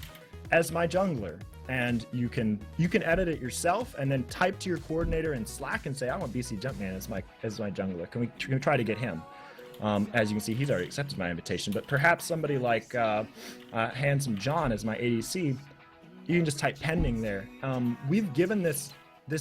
as my jungler. And you can edit it yourself and then type to your coordinator in Slack and say, I want BC Jumpman as my jungler. Can we try to get him? As you can see, he's already accepted my invitation, but perhaps somebody like Handsome John as my ADC, you can just type pending there. We've given this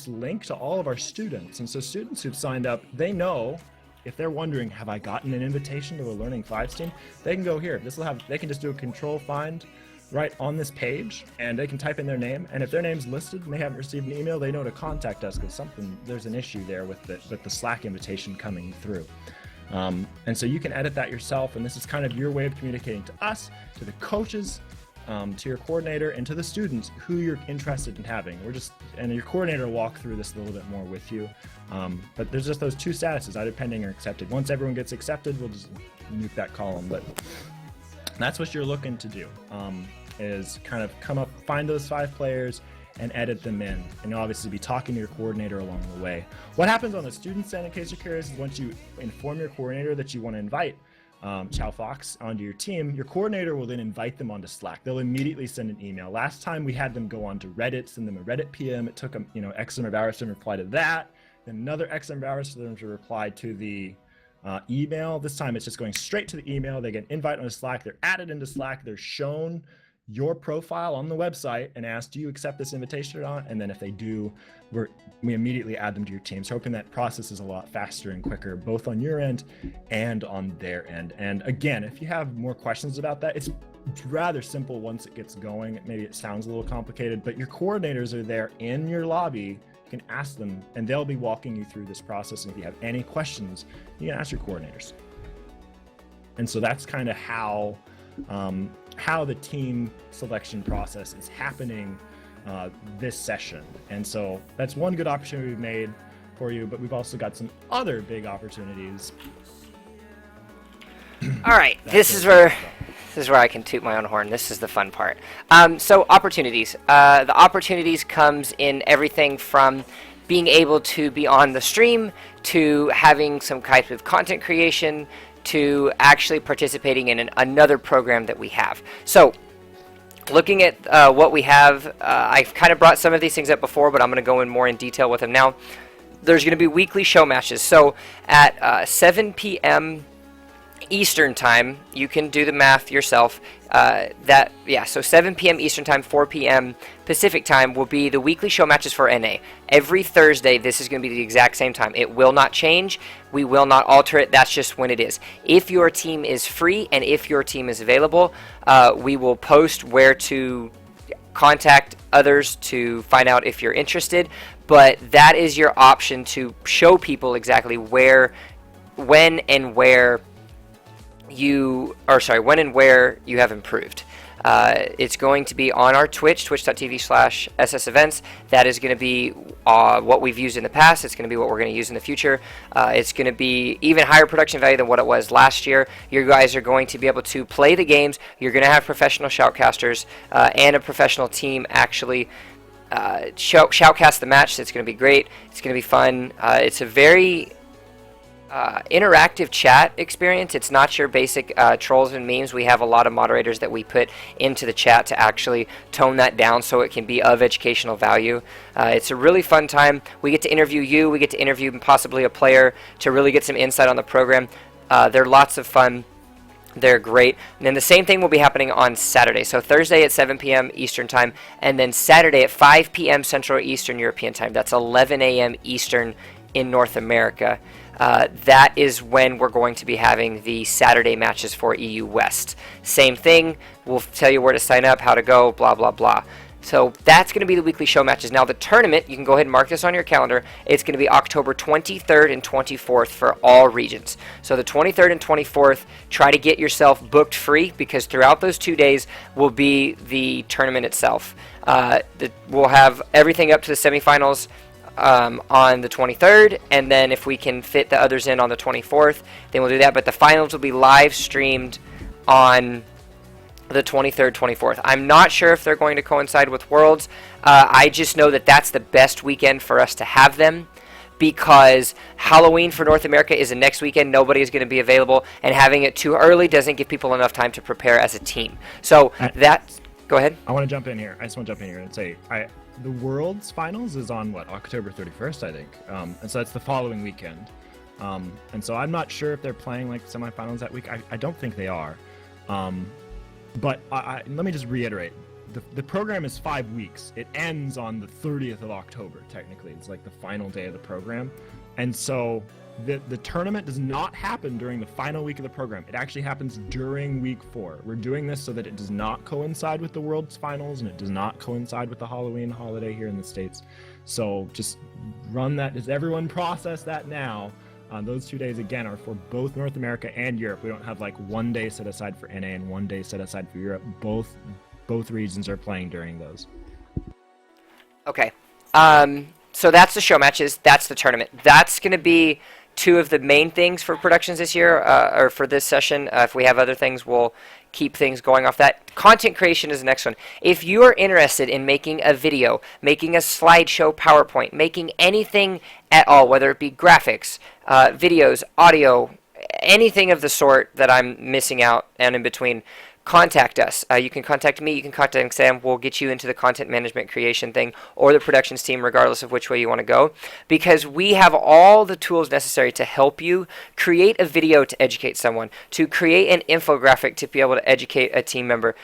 link to all of our students, and so students who've signed up, they know if they're wondering, have I gotten an invitation to a Learning 5 team? They can go here. They can just do a control find right on this page, and they can type in their name. And if their name's listed and they haven't received an email, they know to contact us because there's an issue there with the Slack invitation coming through. And so you can edit that yourself, and this is kind of your way of communicating to us, to the coaches, to your coordinator, and to the students who you're interested in having. And your coordinator will walk through this a little bit more with you. But there's just those two statuses, either pending or accepted. Once everyone gets accepted, we'll just nuke that column. But that's what you're looking to do, is kind of find those 5 players and edit them in, and you'll obviously be talking to your coordinator along the way. What happens on the student end, in case you're curious, is once you inform your coordinator that you want to invite Chow Fox onto your team, your coordinator will then invite them onto Slack. They'll immediately send an email. Last time we had them go on to Reddit, send them a Reddit PM. It took them, X number of hours to reply to that, then another X number of hours for them to reply to the email. This time it's just going straight to the email. They get an invite on Slack. They're added into Slack. They're shown your profile on the website and asked, do you accept this invitation or not? And then if they do, we immediately add them to your team. So hoping that process is a lot faster and quicker, both on your end and on their end. And again, if you have more questions about that, it's rather simple once it gets going. Maybe it sounds a little complicated, but your coordinators are there in your lobby. You can ask them and they'll be walking you through this process. And if you have any questions, you can ask your coordinators. And so that's kind of how the team selection process is happening this session. And so that's one good opportunity we've made for you, but we've also got some other big opportunities. All right, this is where I can toot my own horn. This is the fun part. So opportunities. The opportunities comes in everything from being able to be on the stream, to having some type of content creation, to actually participating in another program that we have. So looking at what we have, I've kind of brought some of these things up before, but I'm going to go in more in detail with them now. There's going to be weekly show matches. So at 7 p.m. Eastern time, you can do the math yourself. So 7 p.m. Eastern time, 4 p.m. Pacific time will be the weekly show matches for NA. Every Thursday, this is going to be the exact same time. It will not change. We will not alter it. That's just when it is. If your team is free and if your team is available, we will post where to contact others to find out if you're interested. But that is your option to show people exactly when and where you have improved. It's going to be on our Twitch, twitch.tv/SS Events. That is going to be what we've used in the past. It's going to be what we're going to use in the future. It's going to be even higher production value than what it was last year. You guys are going to be able to play the games. You're going to have professional shoutcasters and a professional team actually shoutcast the match. It's going to be great. It's going to be fun. It's a very interactive chat experience. It's not your basic trolls and memes. We have a lot of moderators that we put into the chat to actually tone that down so it can be of educational value. It's a really fun time. We get to interview you. We get to interview possibly a player to really get some insight on the program. They're lots of fun. They're great. And then the same thing will be happening on Saturday. So Thursday at 7 p.m. Eastern Time, and then Saturday at 5 p.m. Central Eastern European Time. That's 11 a.m. Eastern in North America. That is when we're going to be having the Saturday matches for EU West. Same thing. We'll tell you where to sign up, how to go, blah, blah, blah. So that's going to be the weekly show matches. Now the tournament, you can go ahead and mark this on your calendar. It's going to be October 23rd and 24th for all regions. So the 23rd and 24th, try to get yourself booked free because throughout those 2 days will be the tournament itself. We'll have everything up to the semifinals on the 23rd, and then if we can fit the others in on the 24th, then we'll do that. But the finals will be live streamed on the 23rd, 24th. I'm not sure if they're going to coincide with Worlds. I just know that that's the best weekend for us to have them because Halloween for North America is the next weekend. Nobody is going to be available, and having it too early doesn't give people enough time to prepare as a team. So go ahead. I want to jump in here. I just want to jump in here and say, the World's Finals is on, October 31st, I think. And so that's the following weekend. And so I'm not sure if they're playing, semifinals that week. I don't think they are. But let me just reiterate. The program is 5 weeks. It ends on the 30th of October, technically. It's the final day of the program. And so the tournament does not happen during the final week of the program. It actually happens during week 4. We're doing this so that it does not coincide with the World's Finals and it does not coincide with the Halloween holiday here in the States. So just run that. Does everyone process that now? Those 2 days, again, are for both North America and Europe. We don't have 1 day set aside for NA and 1 day set aside for Europe. Both regions are playing during those. Okay. So that's the show matches. That's the tournament. That's going to be 2 of the main things for productions this year, or for this session. If we have other things, we'll keep things going off that. Content creation is the next one. If you are interested in making a video, making a slideshow PowerPoint, making anything at all, whether it be graphics, videos, audio, anything of the sort that I'm missing out and in between, contact us. You can contact me, you can contact Sam. We'll get you into the content management creation thing or the productions team, regardless of which way you want to go, because we have all the tools necessary to help you create a video to educate someone, to create an infographic to be able to educate a team member,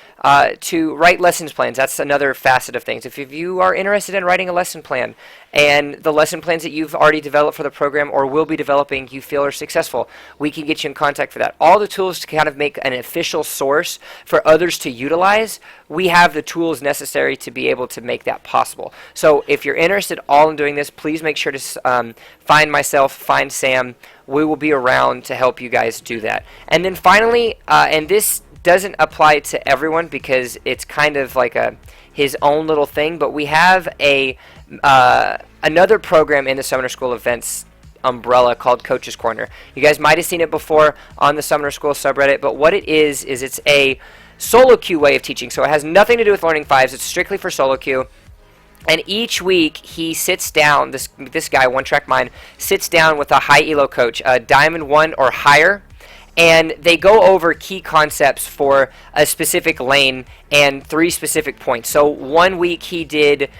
to write lessons plans. That's another facet of things. If you are interested in writing a lesson plan and the lesson plans that you've already developed for the program or will be developing you feel are successful, we can get you in contact for that. All the tools to kind of make an official source for others to utilize, we have the tools necessary to be able to make that possible. So if you're interested all in doing this, please make sure to find myself, find Sam. We will be around to help you guys do that. And then finally, and this doesn't apply to everyone because it's kind of like his own little thing, but we have another program in the Summoner School events umbrella called Coach's Corner. You guys might have seen it before on the Summoner School subreddit, but what it is it's a solo queue way of teaching. So it has nothing to do with Learning Fives. It's strictly for solo queue. And each week he sits down, this guy, One Track Mind, sits down with a high elo coach, a Diamond 1 or higher, and they go over key concepts for a specific lane and 3 specific points. So 1 week he did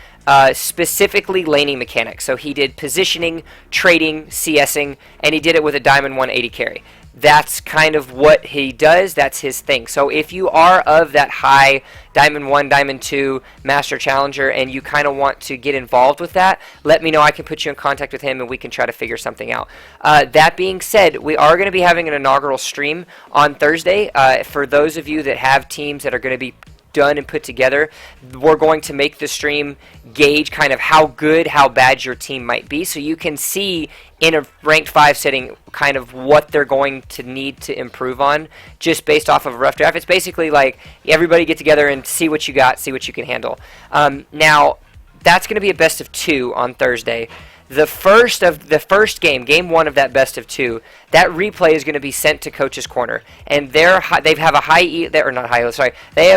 specifically laning mechanics. So he did positioning, trading, CSing, and he did it with a Diamond 180 carry. That's kind of what he does. That's his thing. So if you are of that high Diamond 1, Diamond 2, Master Challenger, and you kind of want to get involved with that, let me know. I can put you in contact with him, and we can try to figure something out. That being said, we are going to be having an inaugural stream on Thursday. For those of you that have teams that are going to be done and put together, we're going to make the stream gauge kind of how good, how bad your team might be, so you can see in a ranked 5 setting kind of what they're going to need to improve on just based off of a rough draft. It's basically like everybody get together and see what you got, see what you can handle. Now, that's going to be a best of 2 on Thursday. The first game 1 of that best of 2, that replay is going to be sent to Coach's Corner, and they have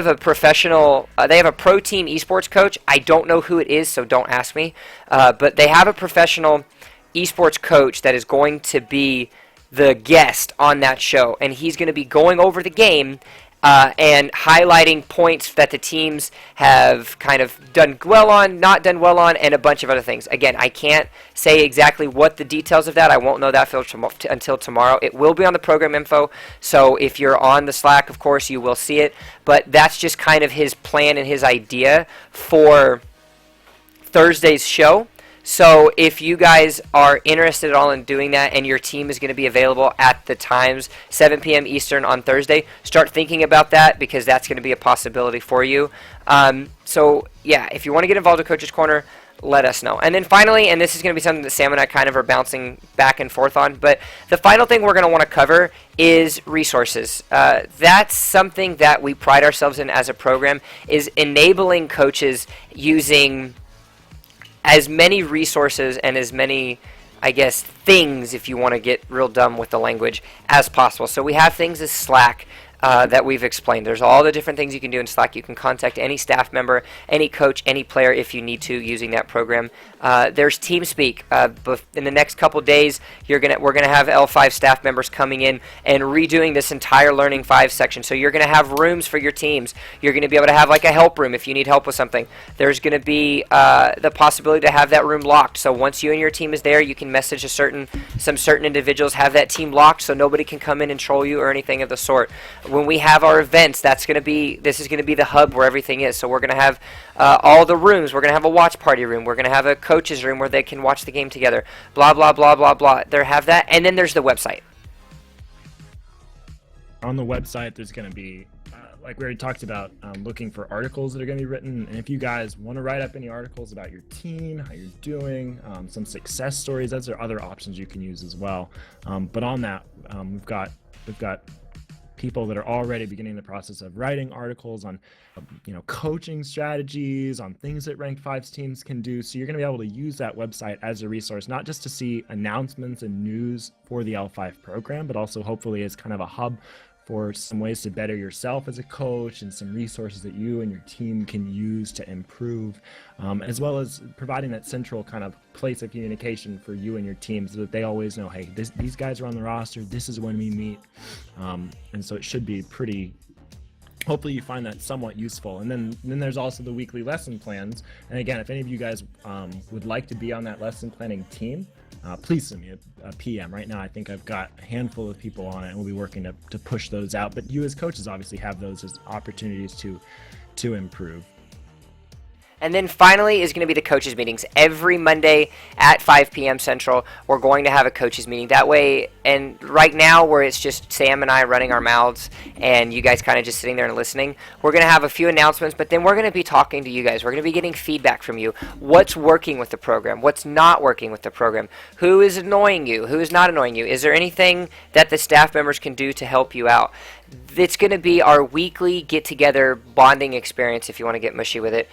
a professional, they have a pro team esports coach. I don't know who it is, so don't ask me. But they have a professional esports coach that is going to be the guest on that show, and he's going to be going over the game and highlighting points that the teams have kind of done well on, not done well on, and a bunch of other things. Again, I can't say exactly what the details of that. I won't know that until tomorrow. It will be on the program info, so if you're on the Slack, of course, you will see it. But that's just kind of his plan and his idea for Thursday's show. So if you guys are interested at all in doing that and your team is going to be available at the times, 7 p.m. Eastern on Thursday, start thinking about that because that's going to be a possibility for you. So, yeah, if you want to get involved with Coach's Corner, let us know. And then finally, and this is going to be something that Sam and I kind of are bouncing back and forth on, but the final thing we're going to want to cover is resources. That's something that we pride ourselves in as a program, is enabling coaches using as many resources and as many, I guess, things, if you want to get real dumb with the language, as possible. So we have things as Slack that we've explained. There's all the different things you can do in Slack. You can contact any staff member, any coach, any player if you need to using that program. There's TeamSpeak. In the next couple days, we're gonna have L5 staff members coming in and redoing this entire Learning 5 section. So you're gonna have rooms for your teams. You're gonna be able to have like a help room if you need help with something. There's gonna be the possibility to have that room locked. So once you and your team is there, you can message some certain individuals, have that team locked so nobody can come in and troll you or anything of the sort. When we have our events, this is going to be the hub where everything is. So we're going to have all the rooms. We're going to have a watch party room. We're going to have a coach's room where they can watch the game together. Blah, blah, blah, blah, blah. There have that. And then there's the website. On the website, there's going to be, like we already talked about, looking for articles that are going to be written. And if you guys want to write up any articles about your team, how you're doing, some success stories, those are other options you can use as well. But on that, we've got people that are already beginning the process of writing articles on, coaching strategies, on things that Ranked 5's teams can do. So you're going to be able to use that website as a resource, not just to see announcements and news for the L5 program, but also hopefully as kind of a hub for some ways to better yourself as a coach and some resources that you and your team can use to improve, as well as providing that central kind of place of communication for you and your team so that they always know, hey, these guys are on the roster, this is when we meet. And so it should be pretty, hopefully you find that somewhat useful. And then there's also the weekly lesson plans. And again, if any of you guys would like to be on that lesson planning team, please send me a PM. Right now, I think I've got a handful of people on it, and we'll be working to push those out. But you as coaches obviously have those as opportunities to improve. And then finally is going to be the coaches meetings. Every Monday at 5 p.m. Central, we're going to have a coaches meeting. That way, and right now where it's just Sam and I running our mouths and you guys kind of just sitting there and listening, we're going to have a few announcements, but then we're going to be talking to you guys. We're going to be getting feedback from you. What's working with the program? What's not working with the program? Who is annoying you? Who is not annoying you? Is there anything that the staff members can do to help you out? It's going to be our weekly get-together bonding experience, if you want to get mushy with it,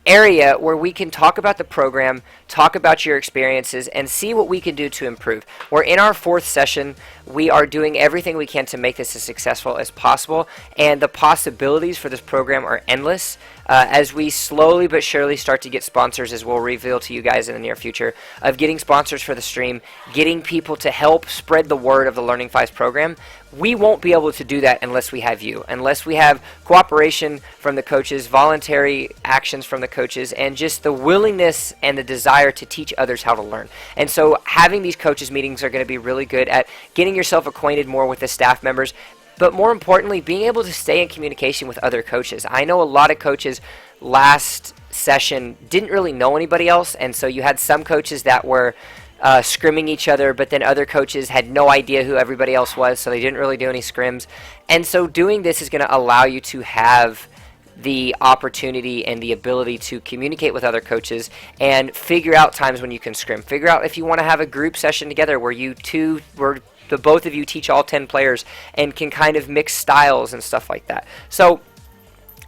area where we can talk about the program, talk about your experiences, and see what we can do to improve. We're in our 4th session. We are doing everything we can to make this as successful as possible, and the possibilities for this program are endless. As we slowly but surely start to get sponsors, as we'll reveal to you guys in the near future, of getting sponsors for the stream, getting people to help spread the word of the Learning 5 program, we won't be able to do that unless we have you, unless we have cooperation from the coaches, voluntary actions from the coaches, and just the willingness and the desire to teach others how to learn. And so having these coaches meetings are going to be really good at getting yourself acquainted more with the staff members, but more importantly, being able to stay in communication with other coaches. I know a lot of coaches last session didn't really know anybody else, and so you had some coaches that were scrimming each other, but then other coaches had no idea who everybody else was, so they didn't really do any scrims. And so doing this is going to allow you to have the opportunity and the ability to communicate with other coaches and figure out times when you can scrim. Figure out if you want to have a group session together where the both of you teach all 10 players and can kind of mix styles and stuff like that. So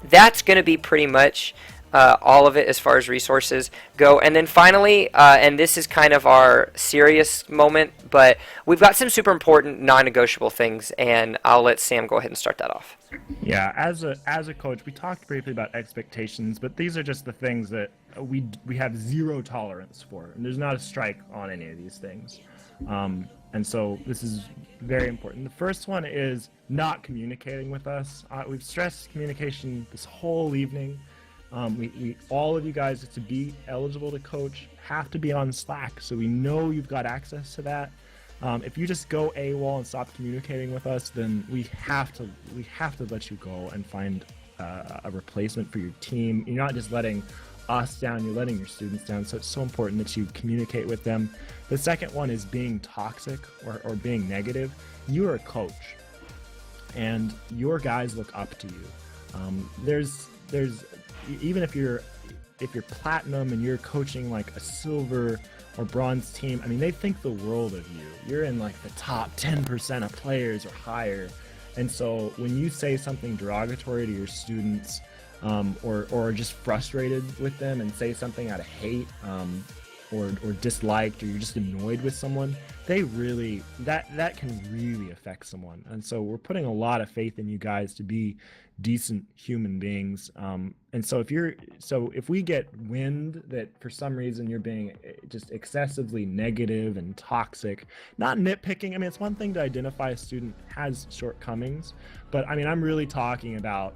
that's going to be pretty much all of it as far as resources go. And then finally, and this is kind of our serious moment, but we've got some super important non-negotiable things, and I'll let Sam go ahead and start that off. Yeah, as a coach, we talked briefly about expectations, but these are just the things that we have zero tolerance for, and there's not a strike on any of these things. And so this is very important. The first one is not communicating with us. We've stressed communication this whole evening. We all of you guys, to be eligible to coach, have to be on Slack, so we know you've got access to that. If you just go AWOL and stop communicating with us, then we have to let you go and find a replacement for your team. You're not just letting us down, you're letting your students down, so it's so important that you communicate with them. The second one is being toxic or being negative. You are a coach, and your guys look up to you. There's even if you're platinum and you're coaching like a silver or bronze team, I mean, they think the world of you. You're in like the top 10% of players or higher. And so when you say something derogatory to your students, or just frustrated with them and say something out of hate, or disliked, or you're just annoyed with someone, they really, that can really affect someone. And so we're putting a lot of faith in you guys to be decent human beings. And so if we get wind that for some reason you're being just excessively negative and toxic, not nitpicking, I mean, it's one thing to identify a student has shortcomings, but I mean, I'm really talking about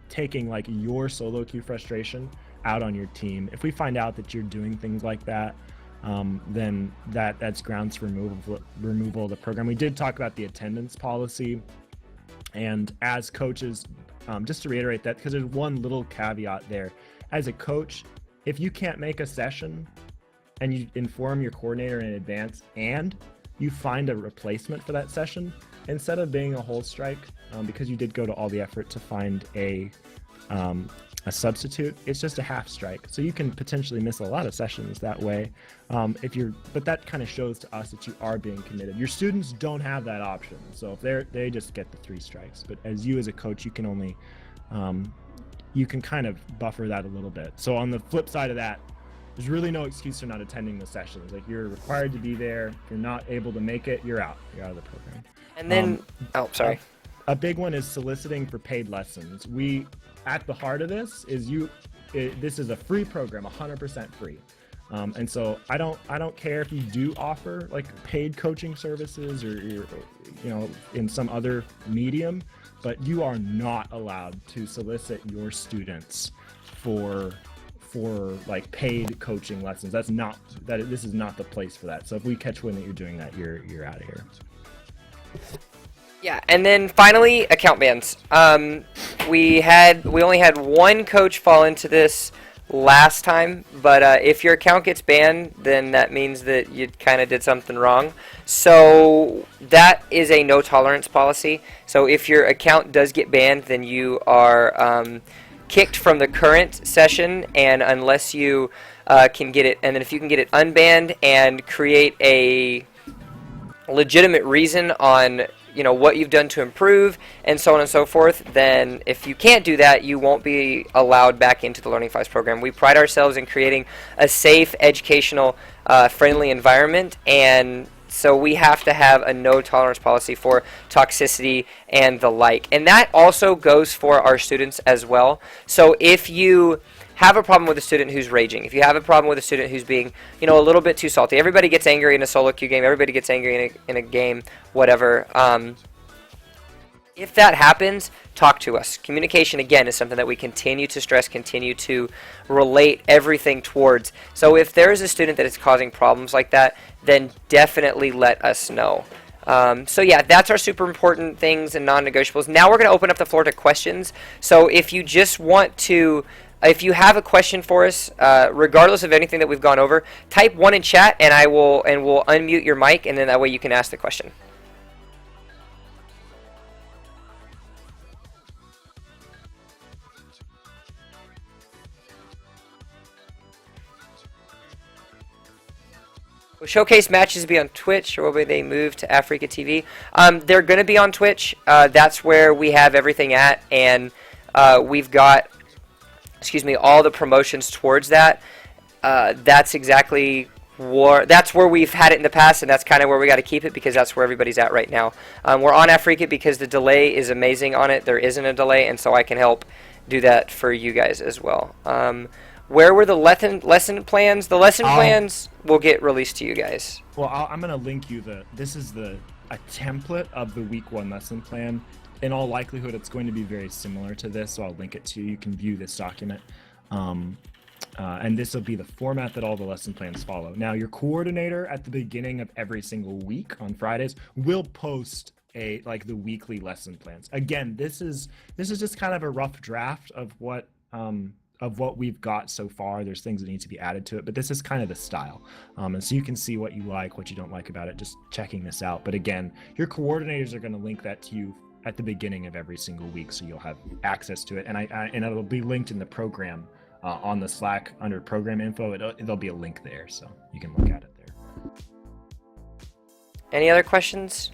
taking like your solo queue frustration out on your team. If we find out that you're doing things like that, then that's grounds for removal of the program. We did talk about the attendance policy, and as coaches, just to reiterate that, because there's one little caveat there. As a coach, if you can't make a session and you inform your coordinator in advance and you find a replacement for that session, instead of being a whole strike, because you did go to all the effort to find a substitute, it's just a half strike. So you can potentially miss a lot of sessions that way. But that kind of shows to us that you are being committed. Your students don't have that option. So if they just get the 3 strikes. But as you as a coach, you can only, you can kind of buffer that a little bit. So on the flip side of that, there's really no excuse for not attending the sessions. Like, you're required to be there. If you're not able to make it, you're out. You're out of the program. And then, sorry. A big one is soliciting for paid lessons. At the heart of this is this is a free program, 100% free. And so I don't care if you do offer like paid coaching services or in some other medium, but you are not allowed to solicit your students for like paid coaching lessons. This is not the place for that. So if we catch wind that you're doing that, you're out of here. Yeah, and then finally, account bans. We only had one coach fall into this last time, but if your account gets banned, then that means that you kind of did something wrong. So that is a no tolerance policy. So if your account does get banned, then you are kicked from the current session, and unless you can get it, and then if you can get it unbanned and create a legitimate reason on what you've done to improve and so on and so forth, then if you can't do that, you won't be allowed back into the Learning 5 program. We pride ourselves in creating a safe, educational, friendly environment, and so we have to have a no tolerance policy for toxicity and the like. And that also goes for our students as well. So if you have a problem with a student who's raging, if you have a problem with a student who's being, a little bit too salty, everybody gets angry in a solo queue game, everybody gets angry in a game, whatever. If that happens, talk to us. Communication, again, is something that we continue to stress, continue to relate everything towards. So if there is a student that is causing problems like that, then definitely let us know. So yeah, that's our super important things and non-negotiables. Now we're going to open up the floor to questions. So if you just want to, if you have a question for us, regardless of anything that we've gone over, type 1 in chat, and we'll unmute your mic, and then that way you can ask the question. Will showcase matches be on Twitch, or will they move to Africa TV? They're going to be on Twitch. That's where we have everything at, and we've got, all the promotions towards that. That's exactly that's where we've had it in the past, and that's kind of where we got to keep it because that's where everybody's at right now. We're on Africa because the delay is amazing on it. There isn't a delay, and so I can help do that for you guys as well. Where were the lesson plans? The lesson plans will get released to you guys. Well, I'm going to link you this is a template of the week 1 lesson plan. In all likelihood, it's going to be very similar to this, so I'll link it to you. You can view this document. And this will be the format that all the lesson plans follow. Now, your coordinator at the beginning of every single week on Fridays will post the weekly lesson plans. Again, this is just kind of a rough draft of what we've got so far. There's things that need to be added to it, but this is kind of the style. And so you can see what you like, what you don't like about it, just checking this out. But again, your coordinators are going to link that to you at the beginning of every single week, so you'll have access to it. And and it'll be linked in the program on the Slack under program info. There'll be a link there, so you can look at it there. Any other questions?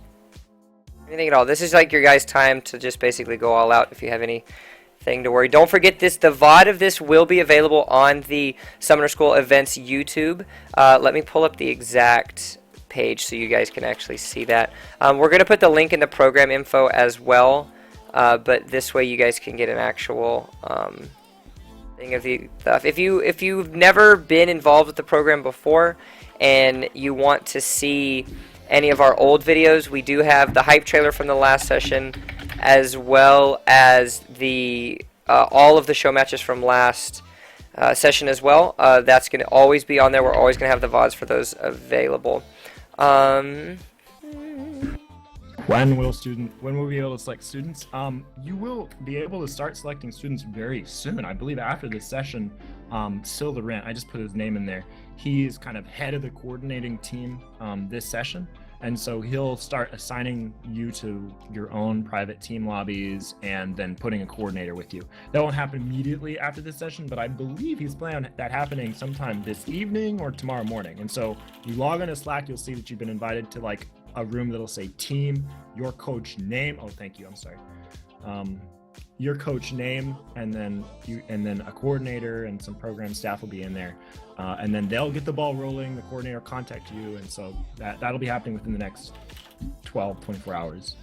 Anything at all? This is like your guys' time to just basically go all out if you have anything to worry. Don't forget this, the VOD of this will be available on the Summoner School Events YouTube. Let me pull up the exact page so you guys can actually see that. We're going to put the link in the program info as well, but this way you guys can get an actual thing of the stuff. If you've never been involved with the program before and you want to see any of our old videos, we do have the hype trailer from the last session, as well as the all of the show matches from last session as well. That's going to always be on there. We're always going to have the VODs for those available. When we'll be able to select students? You will be able to start selecting students very soon. I believe after this session, Sil Laurent, I just put his name in there. He's kind of head of the coordinating team this session, and so he'll start assigning you to your own private team lobbies and then putting a coordinator with you. That won't happen immediately after this session, but I believe he's planning on that happening sometime this evening or tomorrow morning. And so you log into Slack, you'll see that you've been invited to like a room that'll say team, your coach name. Oh, thank you. I'm sorry. Your coach name, and then a coordinator and some program staff will be in there, and then they'll get the ball rolling. The coordinator will contact you, and so that'll be happening within the next 24 hours.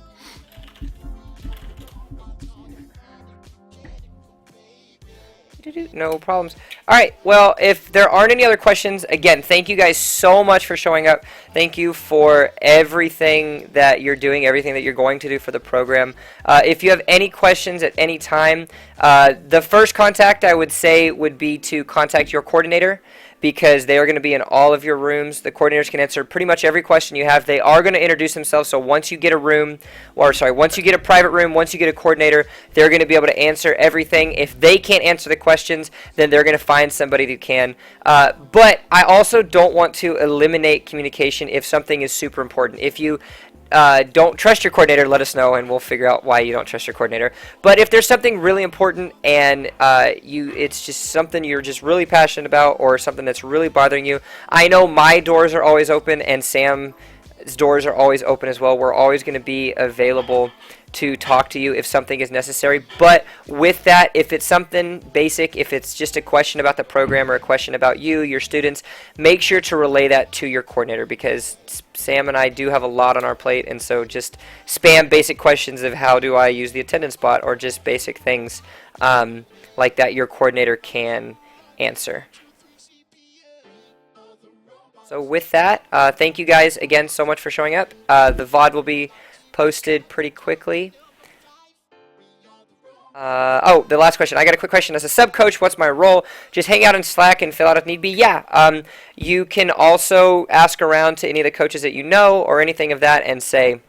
No problems. All right, well, if there aren't any other questions, again, thank you guys so much for showing up. Thank you for everything that you're doing, everything that you're going to do for the program. If you have any questions at any time, the first contact I would say would be to contact your coordinator, because they are going to be in all of your rooms. The coordinators can answer pretty much every question you have. They are going to introduce themselves, so once you get a room, once you get a private room, once you get a coordinator, they're going to be able to answer everything. If they can't answer the questions, then they're going to find somebody who can. But I also don't want to eliminate communication if something is super important. If you don't trust your coordinator, let us know and we'll figure out why you don't trust your coordinator. But if there's something really important and it's just something you're just really passionate about, or something that's really bothering you, I know my doors are always open and Sam's doors are always open as well. We're always going to be available to talk to you if something is necessary. But with that, if it's something basic, if it's just a question about the program or a question about you, your students, make sure to relay that to your coordinator, because Sam and I do have a lot on our plate, and so just spam basic questions of how do I use the attendance bot, or just basic things like that your coordinator can answer. So with that, thank you guys again so much for showing up. The VOD will be posted pretty quickly. Oh, the last question. I got a quick question. As a sub coach, what's my role? Just hang out in Slack and fill out if need be? Yeah. You can also ask around to any of the coaches that you know or anything of that and say,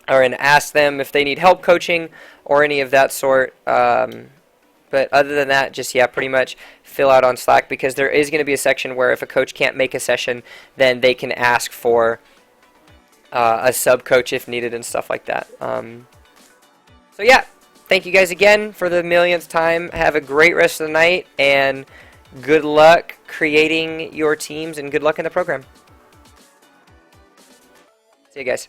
and ask them if they need help coaching or any of that sort. But other than that, just, yeah, pretty much fill out on Slack, because there is going to be a section where if a coach can't make a session, then they can ask for a sub coach if needed and stuff like that. So yeah, thank you guys again for the millionth time. Have a great rest of the night, and good luck creating your teams, and good luck in the program. See you guys.